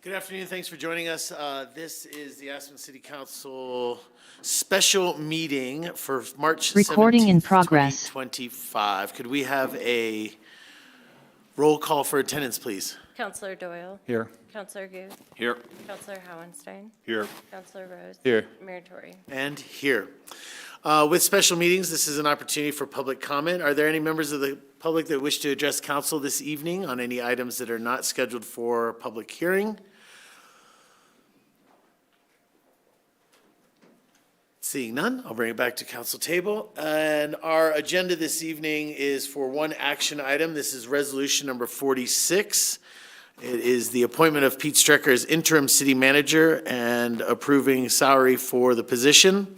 Good afternoon. Thanks for joining us. This is the Aspen City Council special meeting for March 17th, 2025. Could we have a roll call for attendance, please? Councilor Doyle. Here. Councilor Guth. Here. Councilor Hauenstein. Here. Councilor Rose. Here. Mayor Tory. And here. With special meetings, this is an opportunity for public comment. Are there any members of the public that wish to address council this evening on any items that are not scheduled for public hearing? Seeing none, I'll bring it back to council table. And our agenda this evening is for one action item. This is resolution number 46. It is the appointment of Pete Strecker as interim city manager and approving salary for the position.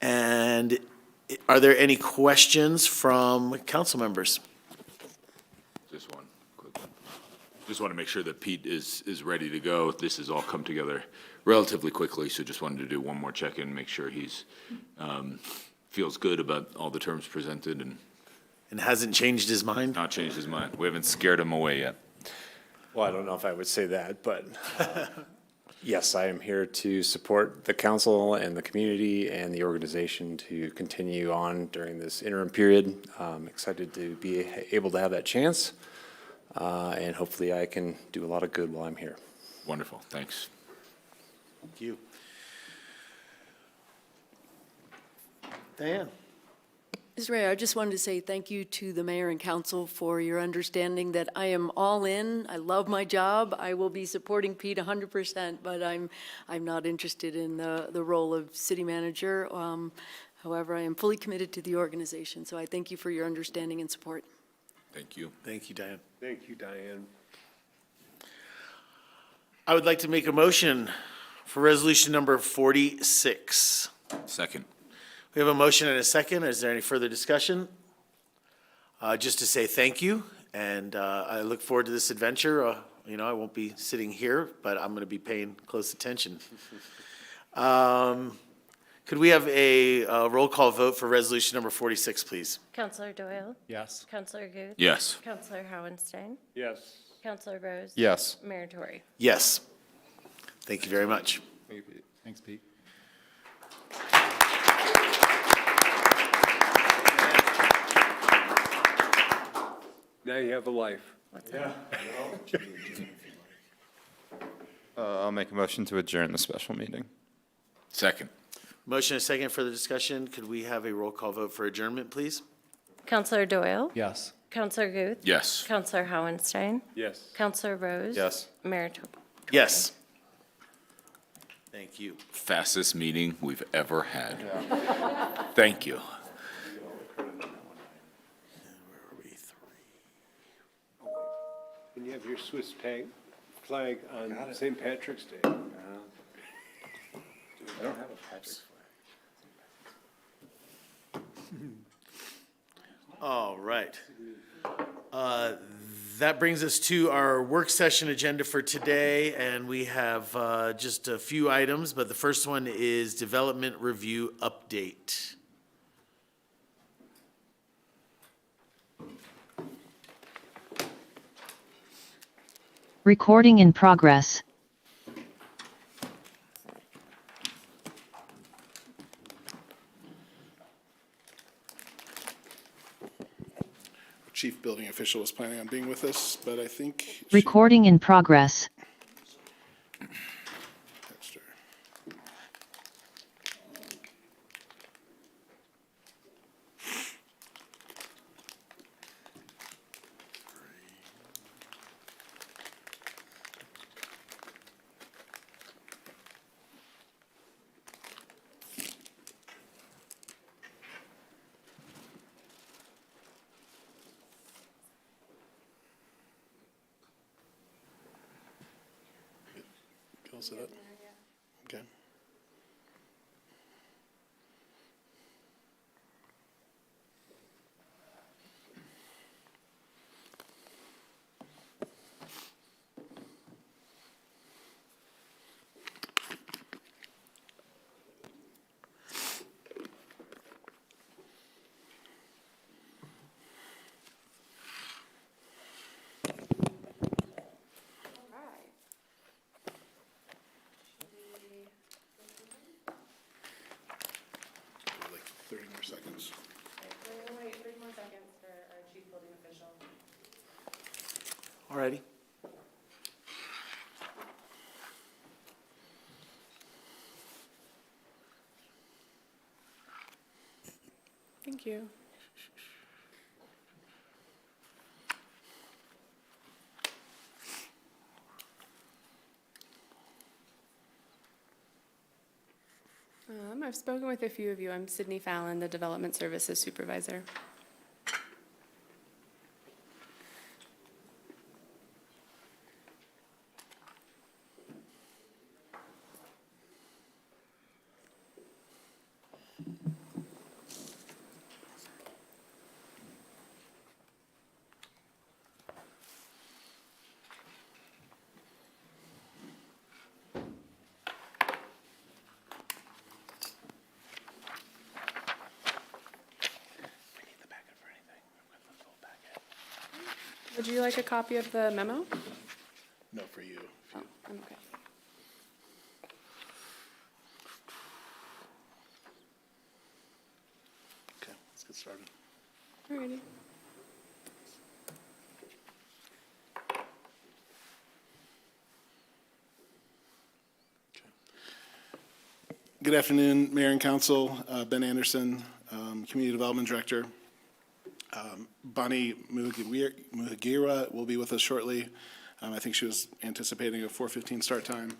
And are there any questions from council members? Just one quick one. Just want to make sure that Pete is ready to go. This has all come together relatively quickly, so just wanted to do one more check-in, make sure he's feels good about all the terms presented and hasn't changed his mind? not changed his mind. We haven't scared him away yet. Well, I don't know if I would say that, but yes, I am here to support the council and the community and the organization to continue on during this interim period. I'm excited to be able to have that chance, and hopefully I can do a lot of good while I'm here. Wonderful, thanks. Thank you. Diane? Mr. Mayor, I just wanted to say thank you to the mayor and council for your understanding that I am all in. I love my job. I will be supporting Pete 100%, but I'm not interested in the role of city manager. However, I am fully committed to the organization, so I thank you for your understanding and support. Thank you. Thank you, Diane. Thank you, Diane. I would like to make a motion for resolution number 46. Second. We have a motion and a second. Is there any further discussion? Just to say thank you, and I look forward to this adventure. You know, I won't be sitting here, but I'm going to be paying close attention. Could we have a roll call vote for resolution number 46, please? Councilor Doyle. Yes. Councilor Guth. Yes. Councilor Hauenstein. Yes. Councilor Rose. Yes. Mayor Tory. Yes. Thank you very much. Thanks, Pete. Now you have a life. I'll make a motion to adjourn the special meeting. Second. Motion and a second for the discussion. Could we have a roll call vote for adjournment, please? Councilor Doyle. Yes. Councilor Guth. Yes. Councilor Hauenstein. Yes. Councilor Rose. Yes. Mayor Tory. Yes. Thank you. Fastest meeting we've ever had. Thank you. And you have your Swiss flag on St. Patrick's Day. I don't have a Patrick flag. All right. That brings us to our work session agenda for today, and we have just a few items, but the first one is development review update. Recording in progress. Chief building official was planning on being with us, but I think Recording in progress. Texter. Is it up? Okay. All righty. Thank you. I've spoken with a few of you. I'm Sydney Fallon, the Development Services Supervisor. Would you like a copy of the memo? No, for you. Oh, I'm okay. Okay, let's get started. Alrighty. Good afternoon, Mayor and Council. Ben Anderson, Community Development Director. Bonnie Muhagira will be with us shortly. I think she was anticipating a 4:15 start time.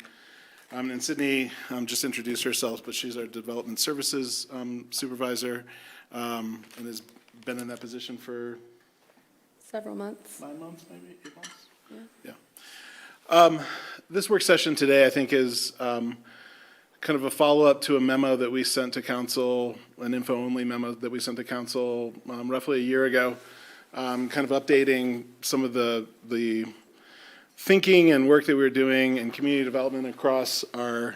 And Sydney just introduced herself, but she's our Development Services Supervisor and has been in that position for Several months. 9 months, maybe 8 months? Yeah. Yeah. This work session today, I think, is kind of a follow-up to a memo that we sent to council, an info-only memo that we sent to council roughly a year ago, kind of updating some of the thinking and work that we were doing in community development across our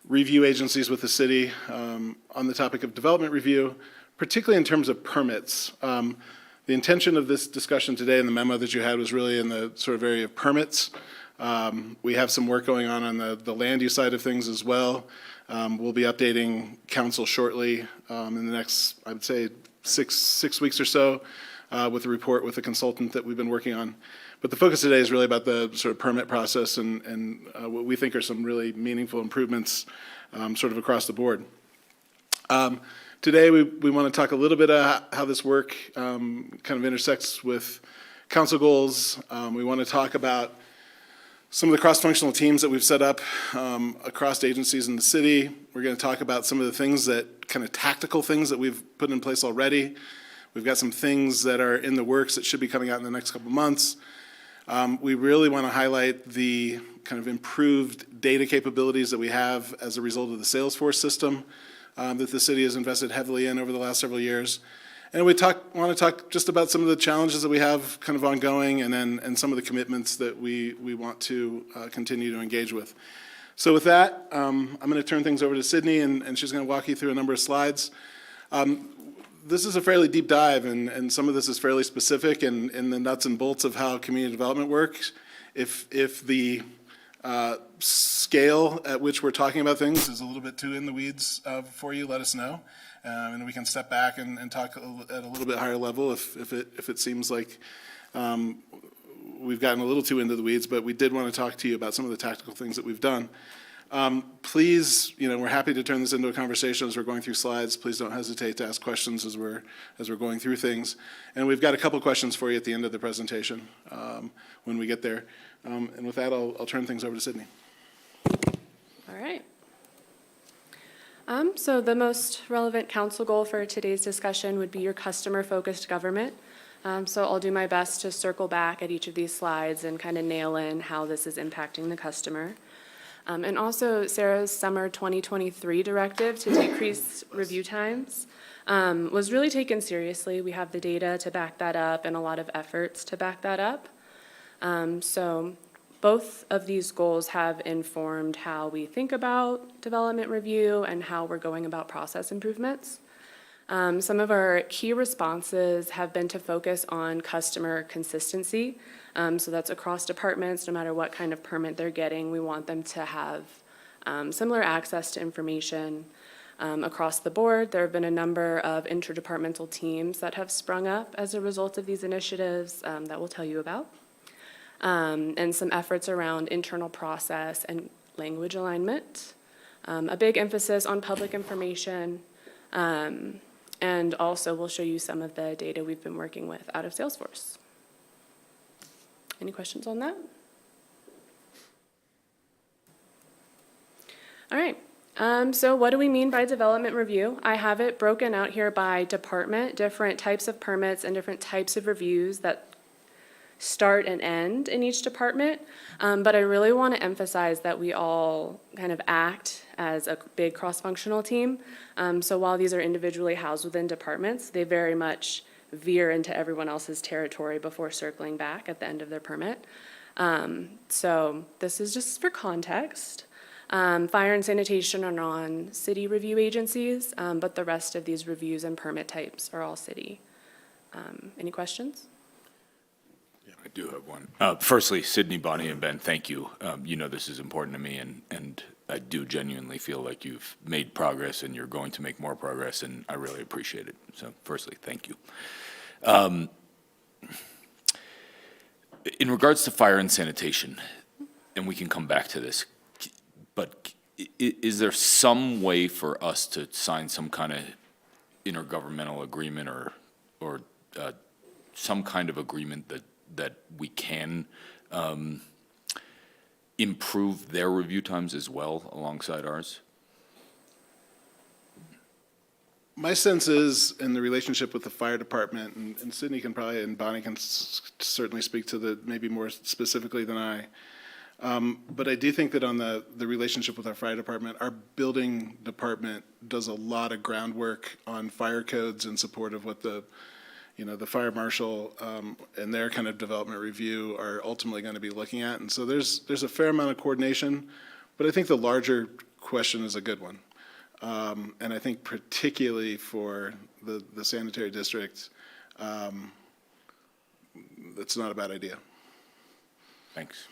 review agencies with the city on the topic of development review, particularly in terms of permits. The intention of this discussion today and the memo that you had was really in the sort of area of permits. We have some work going on the land use side of things as well. We'll be updating council shortly in the next, I would say, six weeks or so with a report with a consultant that we've been working on. But the focus today is really about the sort of permit process and what we think are some really meaningful improvements sort of across the board. Today, we want to talk a little bit about how this work kind of intersects with council goals. We want to talk about some of the cross-functional teams that we've set up across agencies in the city. We're going to talk about some of the things that, kind of tactical things that we've put in place already. We've got some things that are in the works that should be coming out in the next couple of months. We really want to highlight the kind of improved data capabilities that we have as a result of the Salesforce system that the city has invested heavily in over the last several years. And we want to talk just about some of the challenges that we have kind of ongoing and some of the commitments that we want to continue to engage with. So with that, I'm going to turn things over to Sydney, and she's going to walk you through a number of slides. This is a fairly deep dive, and some of this is fairly specific in the nuts and bolts of how community development works. If the scale at which we're talking about things is a little bit too in the weeds for you, let us know. And we can step back and talk at a little bit higher level if it seems like we've gotten a little too into the weeds, but we did want to talk to you about some of the tactical things that we've done. Please, we're happy to turn this into a conversation as we're going through slides. Please don't hesitate to ask questions as we're going through things. And we've got a couple questions for you at the end of the presentation when we get there. And with that, I'll turn things over to Sydney. All right. So the most relevant council goal for today's discussion would be your customer-focused government. So I'll do my best to circle back at each of these slides and kind of nail in how this is impacting the customer. And also Sarah's summer 2023 directive to decrease review times was really taken seriously. We have the data to back that up and a lot of efforts to back that up. So both of these goals have informed how we think about development review and how we're going about process improvements. Some of our key responses have been to focus on customer consistency. So that's across departments, no matter what kind of permit they're getting, we want them to have similar access to information. Across the board, there have been a number of interdepartmental teams that have sprung up as a result of these initiatives that we'll tell you about. and some efforts around internal process and language alignment. A big emphasis on public information, and also we'll show you some of the data we've been working with out of Salesforce. Any questions on that? All right. So what do we mean by development review? I have it broken out here by department, different types of permits and different types of reviews that start and end in each department. But I really want to emphasize that we all kind of act as a big cross-functional team. So while these are individually housed within departments, they very much veer into everyone else's territory before circling back at the end of their permit. So this is just for context. Fire and sanitation are non-city review agencies, but the rest of these reviews and permit types are all city. Any questions? I do have one. Firstly, Sydney, Bonnie, and Ben, thank you. You know this is important to me, and I do genuinely feel like you've made progress and you're going to make more progress, and I really appreciate it. So firstly, thank you. In regards to fire and sanitation, and we can come back to this, but is there some way for us to sign some kind of intergovernmental agreement or some kind of agreement that we can improve their review times as well alongside ours? My sense is, in the relationship with the fire department, and Sydney can probably, and Bonnie can certainly speak to the, maybe more specifically than I, but I do think that on the relationship with our fire department, our building department does a lot of groundwork on fire codes in support of what the fire marshal and their kind of development review are ultimately going to be looking at. And so there's a fair amount of coordination, but I think the larger question is a good one. And I think particularly for the sanitary district, that's not a bad idea. Thanks.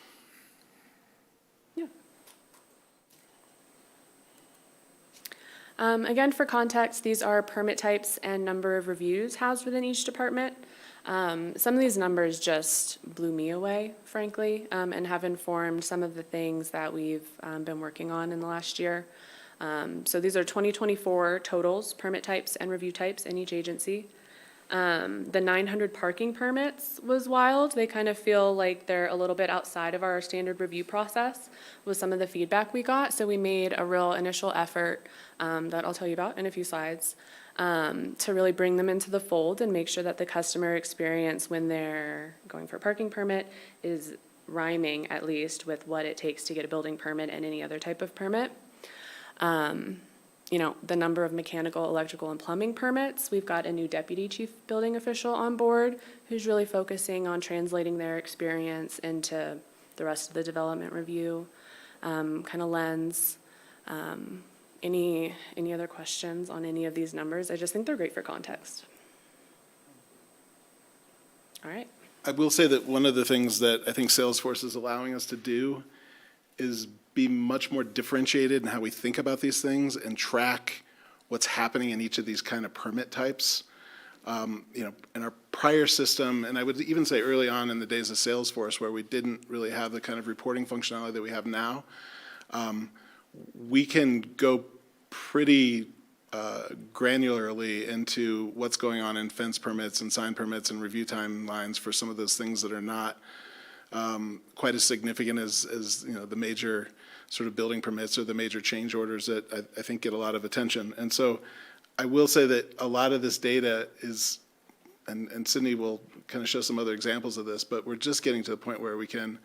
Again, for context, these are permit types and number of reviews housed within each department. Some of these numbers just blew me away, frankly, and have informed some of the things that we've been working on in the last year. So these are 2024 totals, permit types and review types in each agency. The 900 parking permits was wild. They kind of feel like they're a little bit outside of our standard review process with some of the feedback we got. So we made a real initial effort that I'll tell you about in a few slides to really bring them into the fold and make sure that the customer experience when they're going for a parking permit is rhyming at least with what it takes to get a building permit and any other type of permit. The number of mechanical, electrical, and plumbing permits. We've got a new deputy chief building official on board who's really focusing on translating their experience into the rest of the development review kind of lens. Any other questions on any of these numbers? I just think they're great for context. All right. I will say that one of the things that I think Salesforce is allowing us to do is be much more differentiated in how we think about these things and track what's happening in each of these kind of permit types. In our prior system, and I would even say early on in the days of Salesforce where we didn't really have the kind of reporting functionality that we have now, we can go pretty granularly into what's going on in fence permits and sign permits and review timelines for some of those things that are not quite as significant as the major sort of building permits or the major change orders that I think get a lot of attention. And so I will say that a lot of this data is, and Sydney will kind of show some other examples of this, but we're just getting to the point where we can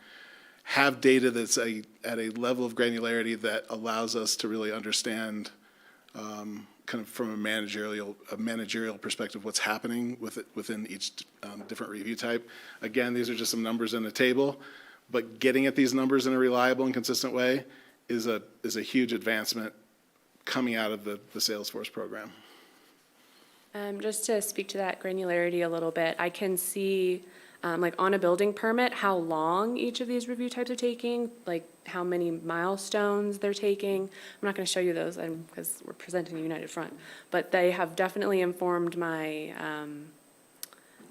have data that's at a level of granularity that allows us to really understand kind of from a managerial perspective what's happening within each different review type. Again, these are just some numbers in a table, but getting at these numbers in a reliable and consistent way is a huge advancement coming out of the Salesforce program. Just to speak to that granularity a little bit, I can see like on a building permit, how long each of these review types are taking, like how many milestones they're taking. I'm not going to show you those because we're presenting United Front, but they have definitely informed my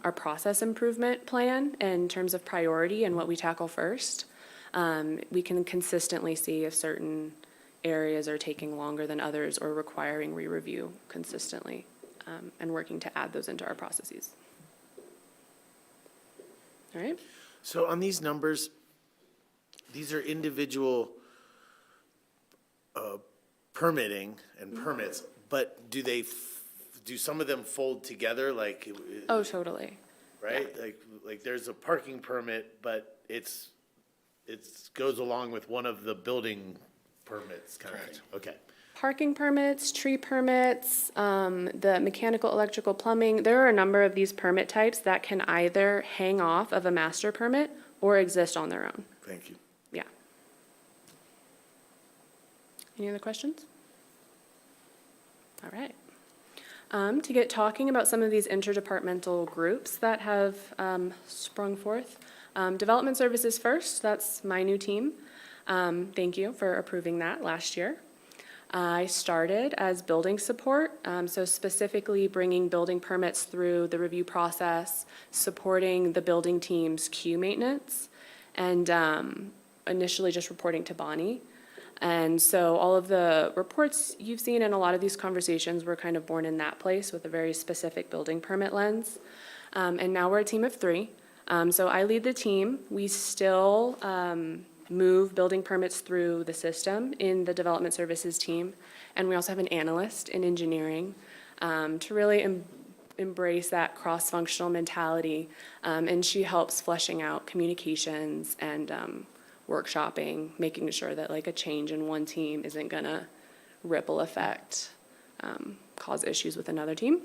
our process improvement plan in terms of priority and what we tackle first. We can consistently see if certain areas are taking longer than others or requiring re-review consistently, and working to add those into our processes. All right? So on these numbers, these are individual permitting and permits, but do some of them fold together, like? Oh, totally. Right? Like there's a parking permit, but it goes along with one of the building permits kind of thing. Okay. Parking permits, tree permits, the mechanical, electrical, plumbing, there are a number of these permit types that can either hang off of a master permit or exist on their own. Thank you. Yeah. Any other questions? All right. To get talking about some of these interdepartmental groups that have sprung forth. Development Services first, that's my new team. Thank you for approving that last year. I started as building support, so specifically bringing building permits through the review process, supporting the building team's queue maintenance, and initially just reporting to Bonnie. And so all of the reports you've seen and a lot of these conversations were kind of born in that place with a very specific building permit lens. And now we're a team of 3. So I lead the team. We still move building permits through the system in the development services team. And we also have an analyst in engineering to really embrace that cross-functional mentality. And she helps fleshing out communications and workshopping, making sure that like a change in one team isn't gonna ripple effect, cause issues with another team.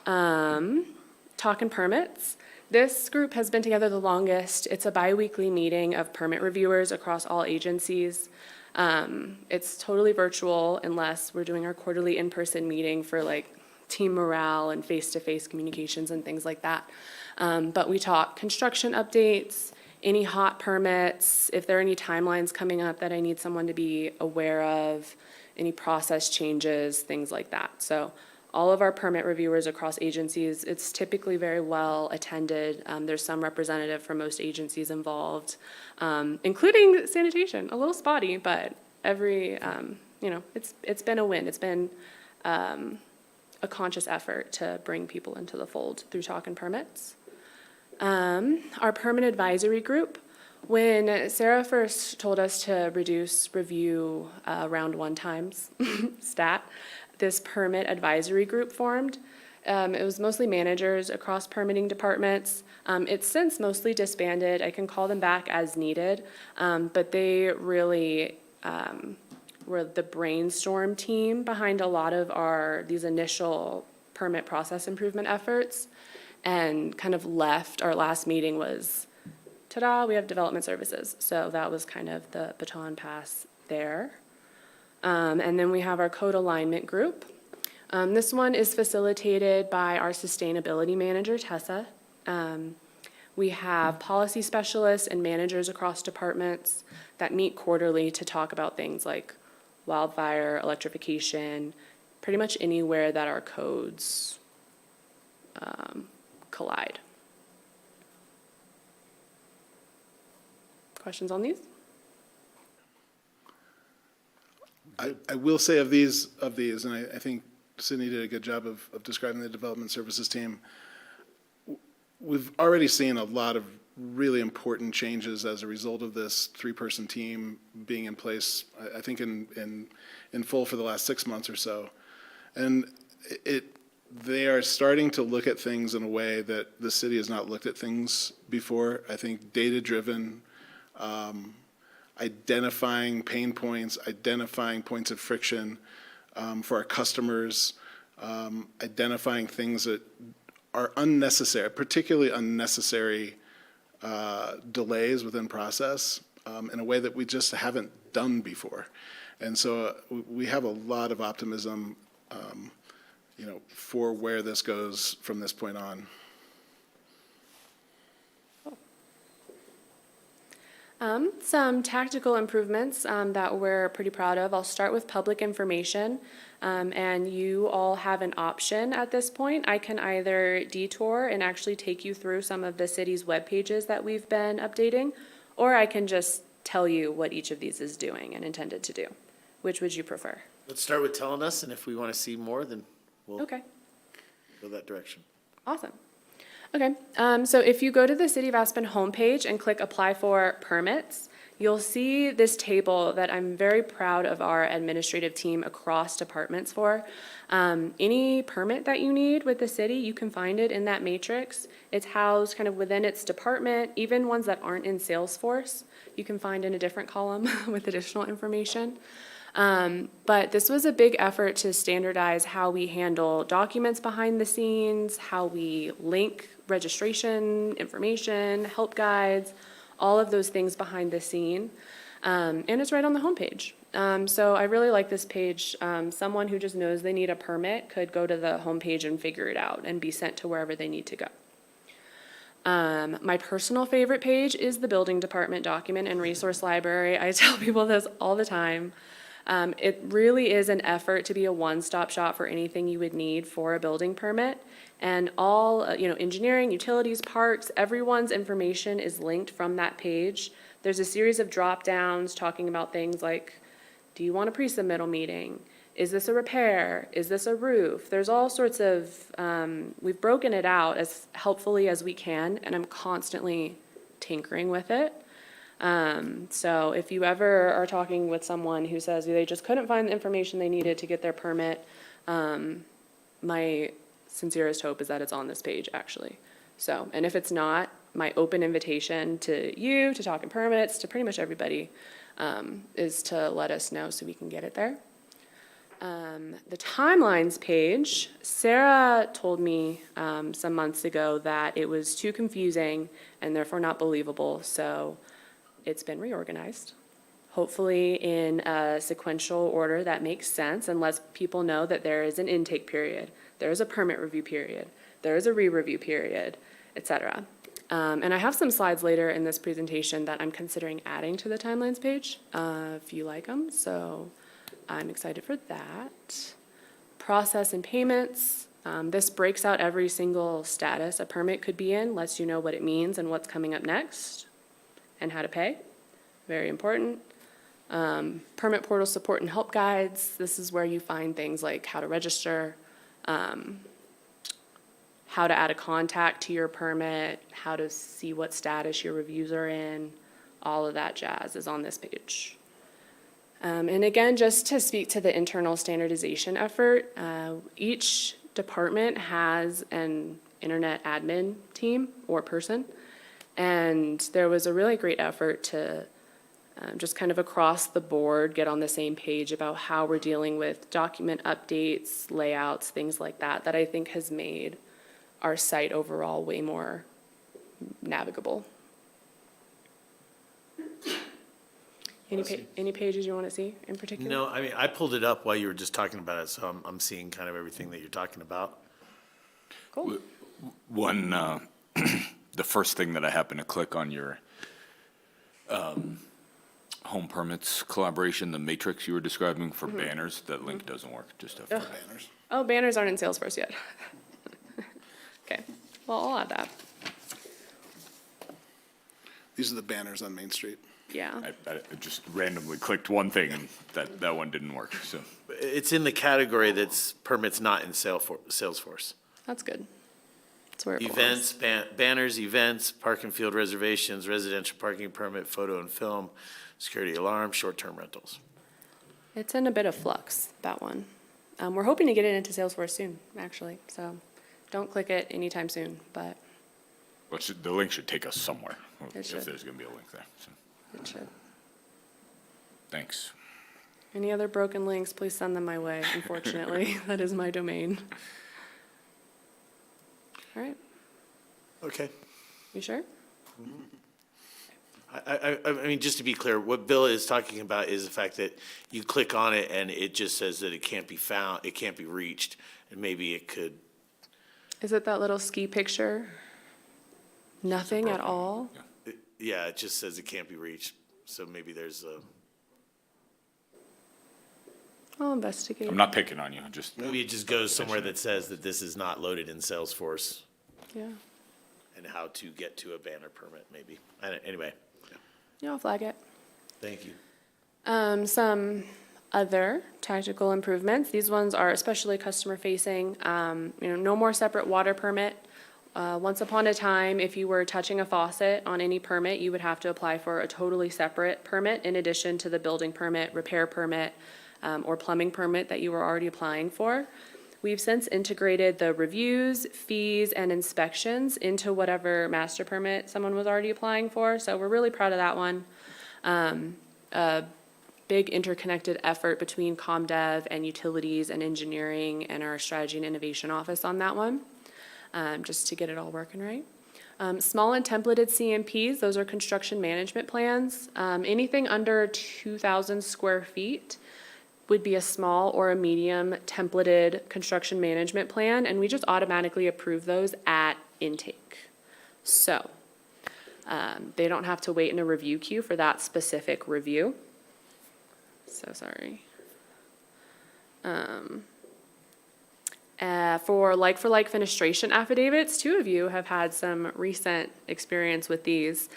Talking permits. This group has been together the longest. It's a bi-weekly meeting of permit reviewers across all agencies. It's totally virtual unless we're doing our quarterly in-person meeting for like team morale and face-to-face communications and things like that. But we talk construction updates, any hot permits, if there are any timelines coming up that I need someone to be aware of, any process changes, things like that. So all of our permit reviewers across agencies, it's typically very well attended. There's some representative from most agencies involved, including sanitation, a little spotty, but every, it's been a win. It's been a conscious effort to bring people into the fold through talking permits. Our permit advisory group, when Sarah first told us to reduce review round 1 times stat, this permit advisory group formed. It was mostly managers across permitting departments. It's since mostly disbanded. I can call them back as needed, but they really were the brainstorm team behind a lot of these initial permit process improvement efforts, and kind of left. Our last meeting was, ta-da, we have development services. So that was kind of the baton pass there. And then we have our code alignment group. This one is facilitated by our sustainability manager, Tessa. We have policy specialists and managers across departments that meet quarterly to talk about things like wildfire, electrification, pretty much anywhere that our codes collide. Questions on these? I will say of these, and I think Sydney did a good job of describing the development services team. We've already seen a lot of really important changes as a result of this 3-person team being in place, I think in full for the last 6 months or so. And they are starting to look at things in a way that the city has not looked at things before. I think data-driven, identifying pain points, identifying points of friction for our customers, identifying things that are unnecessary, particularly unnecessary delays within process in a way that we just haven't done before. And so we have a lot of optimism, for where this goes from this point on. Some tactical improvements that we're pretty proud of. I'll start with public information. And you all have an option at this point. I can either detour and actually take you through some of the city's web pages that we've been updating, or I can just tell you what each of these is doing and intended to do. Which would you prefer? Let's start with telling us, and if we want to see more, then we'll Okay. go that direction. Awesome. Okay, so if you go to the City of Aspen homepage and click Apply for Permits, you'll see this table that I'm very proud of our administrative team across departments for. Any permit that you need with the city, you can find it in that matrix. It's housed kind of within its department, even ones that aren't in Salesforce, you can find in a different column with additional information. But this was a big effort to standardize how we handle documents behind the scenes, how we link registration, information, help guides, all of those things behind the scene. And it's right on the homepage. So I really like this page. Someone who just knows they need a permit could go to the homepage and figure it out and be sent to wherever they need to go. My personal favorite page is the building department document and resource library. I tell people this all the time. It really is an effort to be a one-stop shop for anything you would need for a building permit. And all, engineering, utilities, parks, everyone's information is linked from that page. There's a series of drop-downs talking about things like, do you want a pre-submittal meeting? Is this a repair? Is this a roof? There's all sorts of, we've broken it out as helpfully as we can, and I'm constantly tinkering with it. So if you ever are talking with someone who says they just couldn't find the information they needed to get their permit, my sincerest hope is that it's on this page, actually. So, and if it's not, my open invitation to you, to Talking Permits, to pretty much everybody, is to let us know so we can get it there. The timelines page, Sarah told me some months ago that it was too confusing and therefore not believable, so it's been reorganized, hopefully in a sequential order that makes sense and lets people know that there is an intake period, there is a permit review period, there is a re-review period, etc. And I have some slides later in this presentation that I'm considering adding to the timelines page, if you like them, so I'm excited for that. Process and payments. This breaks out every single status a permit could be in, lets you know what it means and what's coming up next, and how to pay. Very important. Permit portal support and help guides. This is where you find things like how to register, how to add a contact to your permit, how to see what status your reviews are in. All of that jazz is on this page. And again, just to speak to the internal standardization effort, each department has an internet admin team or person, and there was a really great effort to just kind of across the board get on the same page about how we're dealing with document updates, layouts, things like that, that I think has made our site overall way more navigable. Any pages you want to see in particular? No, I mean, I pulled it up while you were just talking about it, so I'm seeing kind of everything that you're talking about. Cool. One, the first thing that I happened to click on your home permits collaboration, the matrix you were describing for banners, that link doesn't work, just for banners. Oh, banners aren't in Salesforce yet. Okay, well, I'll add that. These are the banners on Main Street. Yeah. I just randomly clicked one thing and that one didn't work, so. It's in the category that's permits not in Salesforce. That's good. That's where it belongs. Events, banners, events, park and field reservations, residential parking permit, photo and film, security alarm, short-term rentals. It's in a bit of flux, that one. We're hoping to get it into Salesforce soon, actually, so don't click it anytime soon, but Well, the link should take us somewhere, It if should. there's gonna be a link there, so, it should. thanks. Any other broken links, please send them my way, unfortunately. That is my domain. All right, Okay. you sure? I mean, just to be clear, what Bill is talking about is the fact that you click on it and it just says that it can't be found, it can't be reached, and maybe it could. Is it that little ski picture? Nothing at all? Yeah, it just says it can't be reached, so maybe there's a, I'll investigate. I'm not picking on you, just, maybe it just goes somewhere that says that this is not loaded in Salesforce Yeah. and how to get to a banner permit, maybe. Anyway, Yeah, I'll flag it. thank you. Some other tactical improvements. These ones are especially customer facing. No more separate water permit. Once upon a time, if you were touching a faucet on any permit, you would have to apply for a totally separate permit in addition to the building permit, repair permit, or plumbing permit that you were already applying for. We've since integrated the reviews, fees, and inspections into whatever master permit someone was already applying for, so we're really proud of that one. A big interconnected effort between CommDev and utilities and engineering and our strategy and innovation office on that one, just to get it all working right. Small and templated CMPs, those are construction management plans. Anything under 2,000 square feet would be a small or a medium templated construction management plan, and we just automatically approve those at intake. So they don't have to wait in a review queue for that specific review. So sorry. For like fenestration affidavits, 2 of you have had some recent experience with these.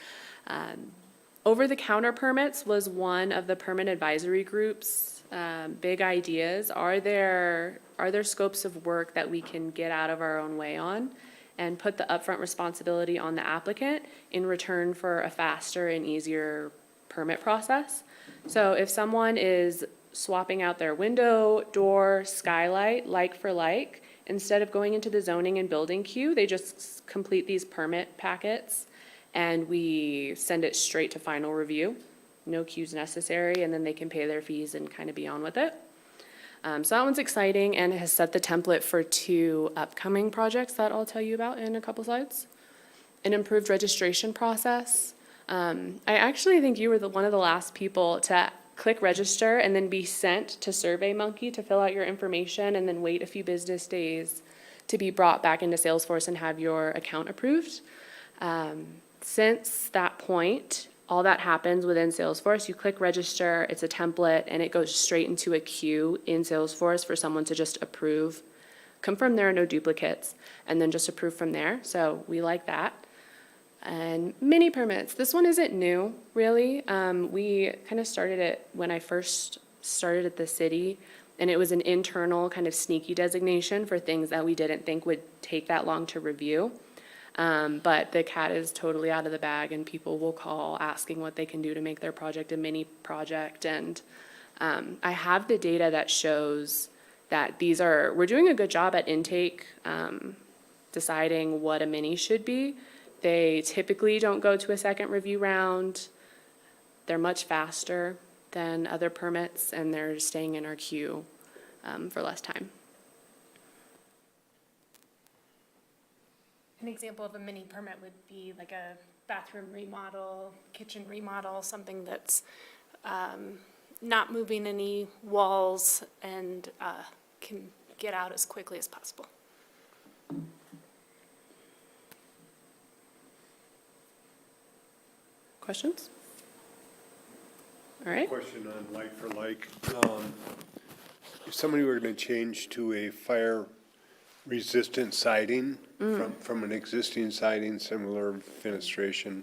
Over-the-counter permits was one of the permit advisory group's big ideas. Are there scopes of work that we can get out of our own way on and put the upfront responsibility on the applicant in return for a faster and easier permit process? So if someone is swapping out their window, door, skylight, like for like, instead of going into the zoning and building queue, they just complete these permit packets and we send it straight to final review. No queues necessary, and then they can pay their fees and kind of be on with it. So that one's exciting and has set the template for 2 upcoming projects that I'll tell you about in a couple slides. An improved registration process. I actually think you were one of the last people to click register and then be sent to SurveyMonkey to fill out your information and then wait a few business days to be brought back into Salesforce and have your account approved. Since that point, all that happens within Salesforce. You click register, it's a template, and it goes straight into a queue in Salesforce for someone to just approve, confirm there are no duplicates, and then just approve from there. So we like that. And mini permits. This one isn't new, really. We kind of started it when I first started at the city, and it was an internal kind of sneaky designation for things that we didn't think would take that long to review. But the cat is totally out of the bag, and people will call asking what they can do to make their project a mini project. And I have the data that shows that we're doing a good job at intake, deciding what a mini should be. They typically don't go to a second review round. They're much faster than other permits, and they're staying in our queue for less time. An example of a mini permit would be like a bathroom remodel, kitchen remodel, something that's not moving any walls and can get out as quickly as possible. Questions? All right. Question on like for like. If somebody were going to change to a fire-resistant siding from an existing siding, similar fenestration,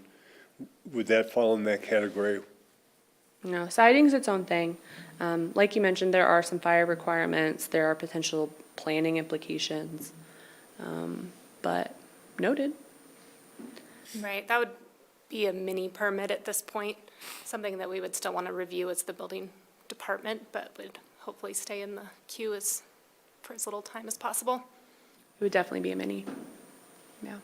would that fall in that category? No, siding's its own thing. Like you mentioned, there are some fire requirements. There are potential planning implications, but noted. Right, that would be a mini permit at this point, something that we would still want to review as the building department, but would hopefully stay in the queue for as little time as possible. It would definitely be a mini. Yeah.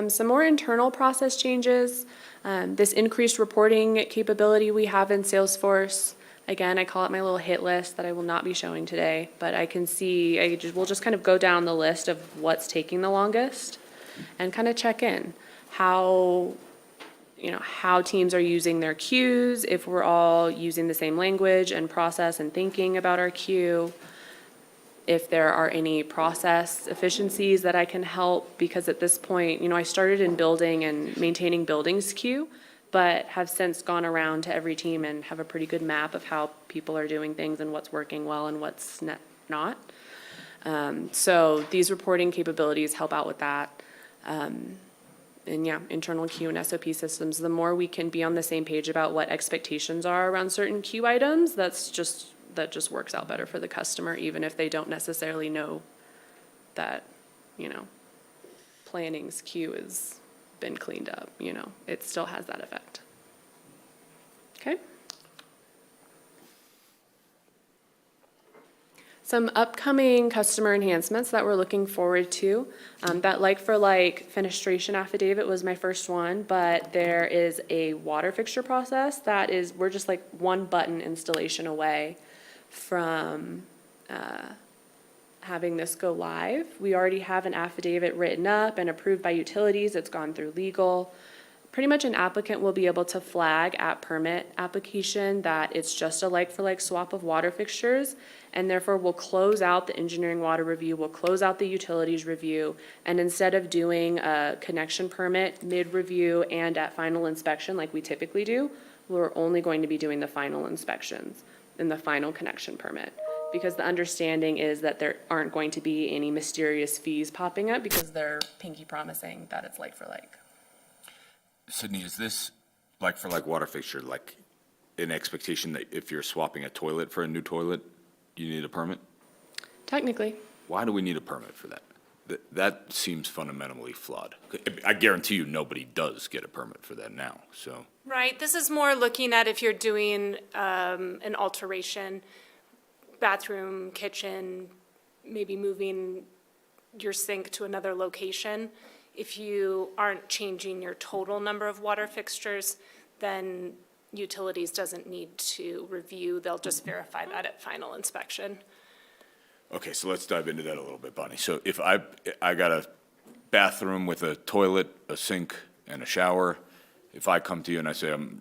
Some more internal process changes. This increased reporting capability we have in Salesforce. Again, I call it my little hit list that I will not be showing today, but I can see, we'll just kind of go down the list of what's taking the longest and kind of check in how teams are using their queues, if we're all using the same language and process and thinking about our queue. if there are any process efficiencies that I can help, because at this point, I started in building and maintaining buildings queue, but have since gone around to every team and have a pretty good map of how people are doing things and what's working well and what's not. So these reporting capabilities help out with that. And yeah, internal queue and SOP systems, the more we can be on the same page about what expectations are around certain queue items, that just works out better for the customer, even if they don't necessarily know that, planning's queue has been cleaned up, it still has that effect. Okay. Some upcoming customer enhancements that we're looking forward to. That like-for-like fenestration affidavit was my first one, but there is a water fixture process that is, we're just like one button installation away from having this go live. We already have an affidavit written up and approved by utilities. It's gone through legal. Pretty much an applicant will be able to flag at permit application that it's just a like-for-like swap of water fixtures, and therefore will close out the engineering water review, will close out the utilities review, and instead of doing a connection permit mid-review and at final inspection like we typically do, we're only going to be doing the final inspections and the final connection permit. Because the understanding is that there aren't going to be any mysterious fees popping up because they're pinky promising that it's like-for-like. Sydney, is this like-for-like water fixture, like an expectation that if you're swapping a toilet for a new toilet, you need a permit? Technically. Why do we need a permit for that? That seems fundamentally flawed. I guarantee you nobody does get a permit for that now, so. Right, this is more looking at if you're doing an alteration, bathroom, kitchen, maybe moving your sink to another location. If you aren't changing your total number of water fixtures, then utilities doesn't need to review. They'll just verify that at final inspection. Okay, so let's dive into that a little bit, Bonnie. So if I got a bathroom with a toilet, a sink, and a shower, if I come to you and I say I'm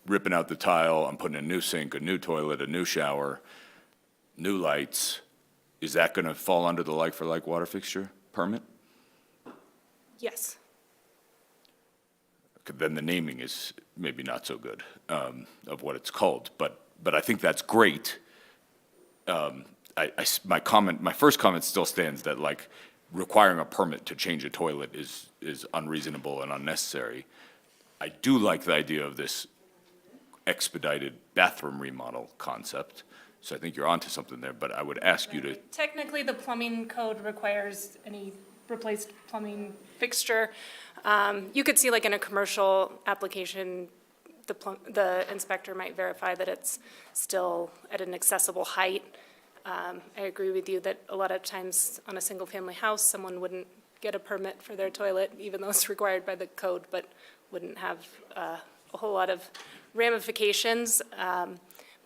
ripping out the tile, I'm putting in a new sink, a new toilet, a new shower, new lights, is that gonna fall under the like-for-like water fixture permit? Yes. Then the naming is maybe not so good of what it's called, but I think that's great. My first comment still stands that like requiring a permit to change a toilet is unreasonable and unnecessary. I do like the idea of this expedited bathroom remodel concept, so I think you're onto something there, but I would ask you to. Technically, the plumbing code requires any replaced plumbing fixture. You could see like in a commercial application, the inspector might verify that it's still at an accessible height. I agree with you that a lot of times on a single-family house, someone wouldn't get a permit for their toilet, even though it's required by the code, but wouldn't have a whole lot of ramifications.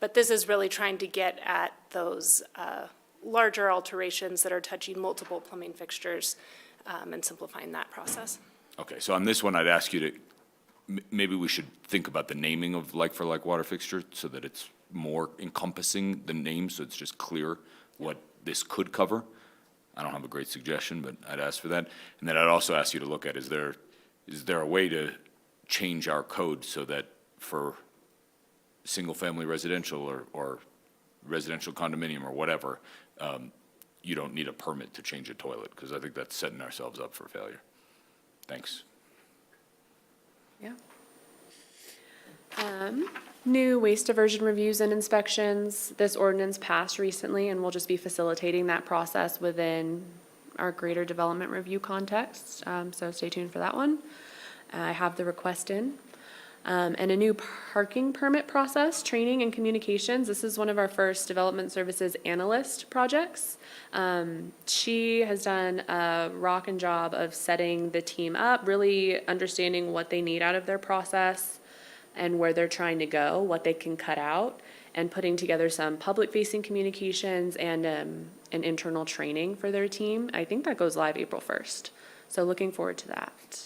But this is really trying to get at those larger alterations that are touching multiple plumbing fixtures and simplifying that process. Okay, so on this one, I'd ask you to, maybe we should think about the naming of like-for-like water fixture so that it's more encompassing the name, so it's just clear what this could cover. I don't have a great suggestion, but I'd ask for that. And then I'd also ask you to look at, is there a way to change our code so that for single-family residential or residential condominium or whatever, you don't need a permit to change a toilet, because I think that's setting ourselves up for failure. Thanks. Yeah. New waste diversion reviews and inspections. This ordinance passed recently, and we'll just be facilitating that process within our greater development review context. So stay tuned for that one. I have the request in. And a new parking permit process, training and communications. This is one of our first development services analyst projects. She has done a rockin' job of setting the team up, really understanding what they need out of their process and where they're trying to go, what they can cut out, and putting together some public-facing communications and an internal training for their team. I think that goes live April 1st. So looking forward to that.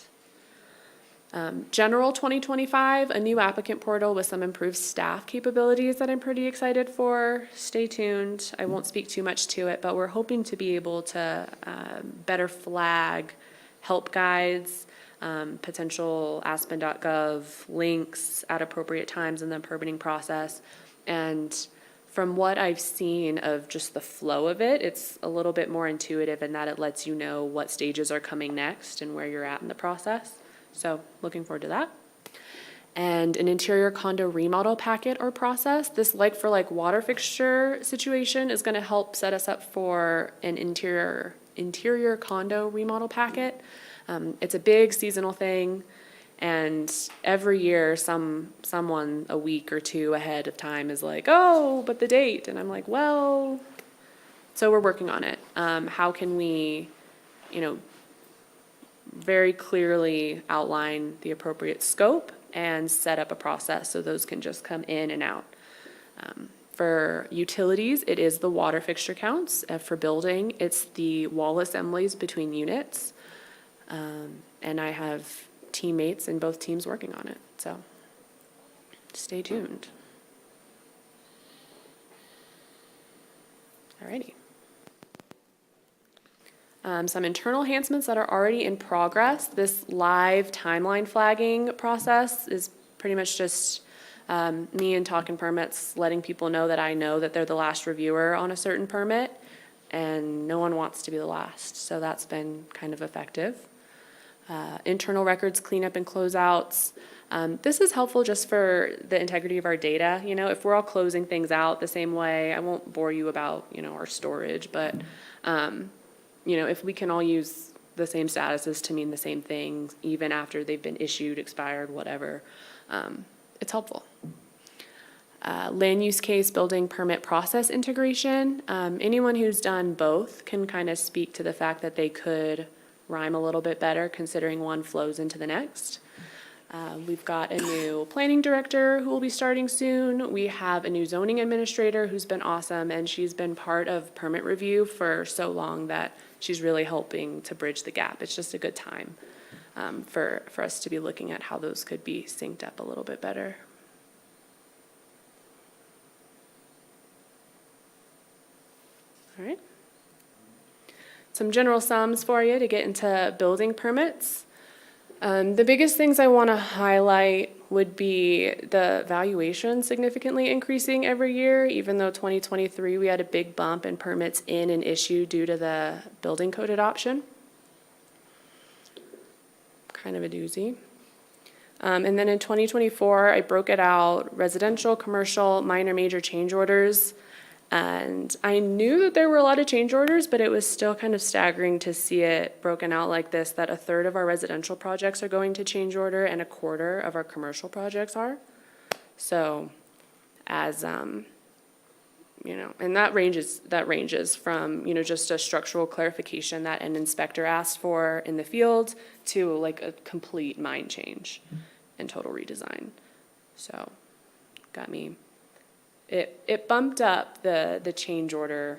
General 2025, a new applicant portal with some improved staff capabilities that I'm pretty excited for. Stay tuned. I won't speak too much to it, but we're hoping to be able to better flag help guides, potential aspen.gov links at appropriate times in the permitting process. And from what I've seen of just the flow of it, it's a little bit more intuitive in that it lets you know what stages are coming next and where you're at in the process. So looking forward to that. And an interior condo remodel packet or process. This for water fixture situation is gonna help set us up for an interior condo remodel packet. It's a big seasonal thing. And every year, someone a week or two ahead of time is like, oh, but the date. And I'm like, well, so we're working on it. How can we, very clearly outline the appropriate scope and set up a process so those can just come in and out. For utilities, it is the water fixture counts. For building, it's the wall assemblies between units. And I have teammates in both teams working on it, so stay tuned. Alrighty. Some internal enhancements that are already in progress. This live timeline flagging process is pretty much just me and talking permits, letting people know that they're the last reviewer on a certain permit, and no one wants to be the last, so that's been kind of effective. Internal records cleanup and closeouts. This is helpful just for the integrity of our data. If we're all closing things out the same way, I won't bore you about, our storage, but, if we can all use the same statuses to mean the same thing, even after they've been issued, expired, whatever, it's helpful. Land use case building permit process integration. Anyone who's done both can kind of speak to the fact that they could rhyme a little bit better considering one flows into the next. We've got a new planning director who will be starting soon. We have a new zoning administrator who's been awesome, and she's been part of permit review for so long that she's really helping to bridge the gap. It's just a good time for us to be looking at how those could be synced up a little bit better. All right. Some general sums for you to get into building permits. The biggest things I want to highlight would be the valuation significantly increasing every year, even though 2023 we had a big bump in permits in and issued due to the building code adoption. Kind of a doozy. And then in 2024, I broke it out, residential, commercial, minor, major change orders. And I knew that there were a lot of change orders, but it was still kind of staggering to see it broken out like this, that a third of our residential projects are going to change order and a quarter of our commercial projects are. So as, and that ranges from, just a structural clarification that an inspector asked for in the field to like a complete mind change and total redesign. So got me. It bumped up the change order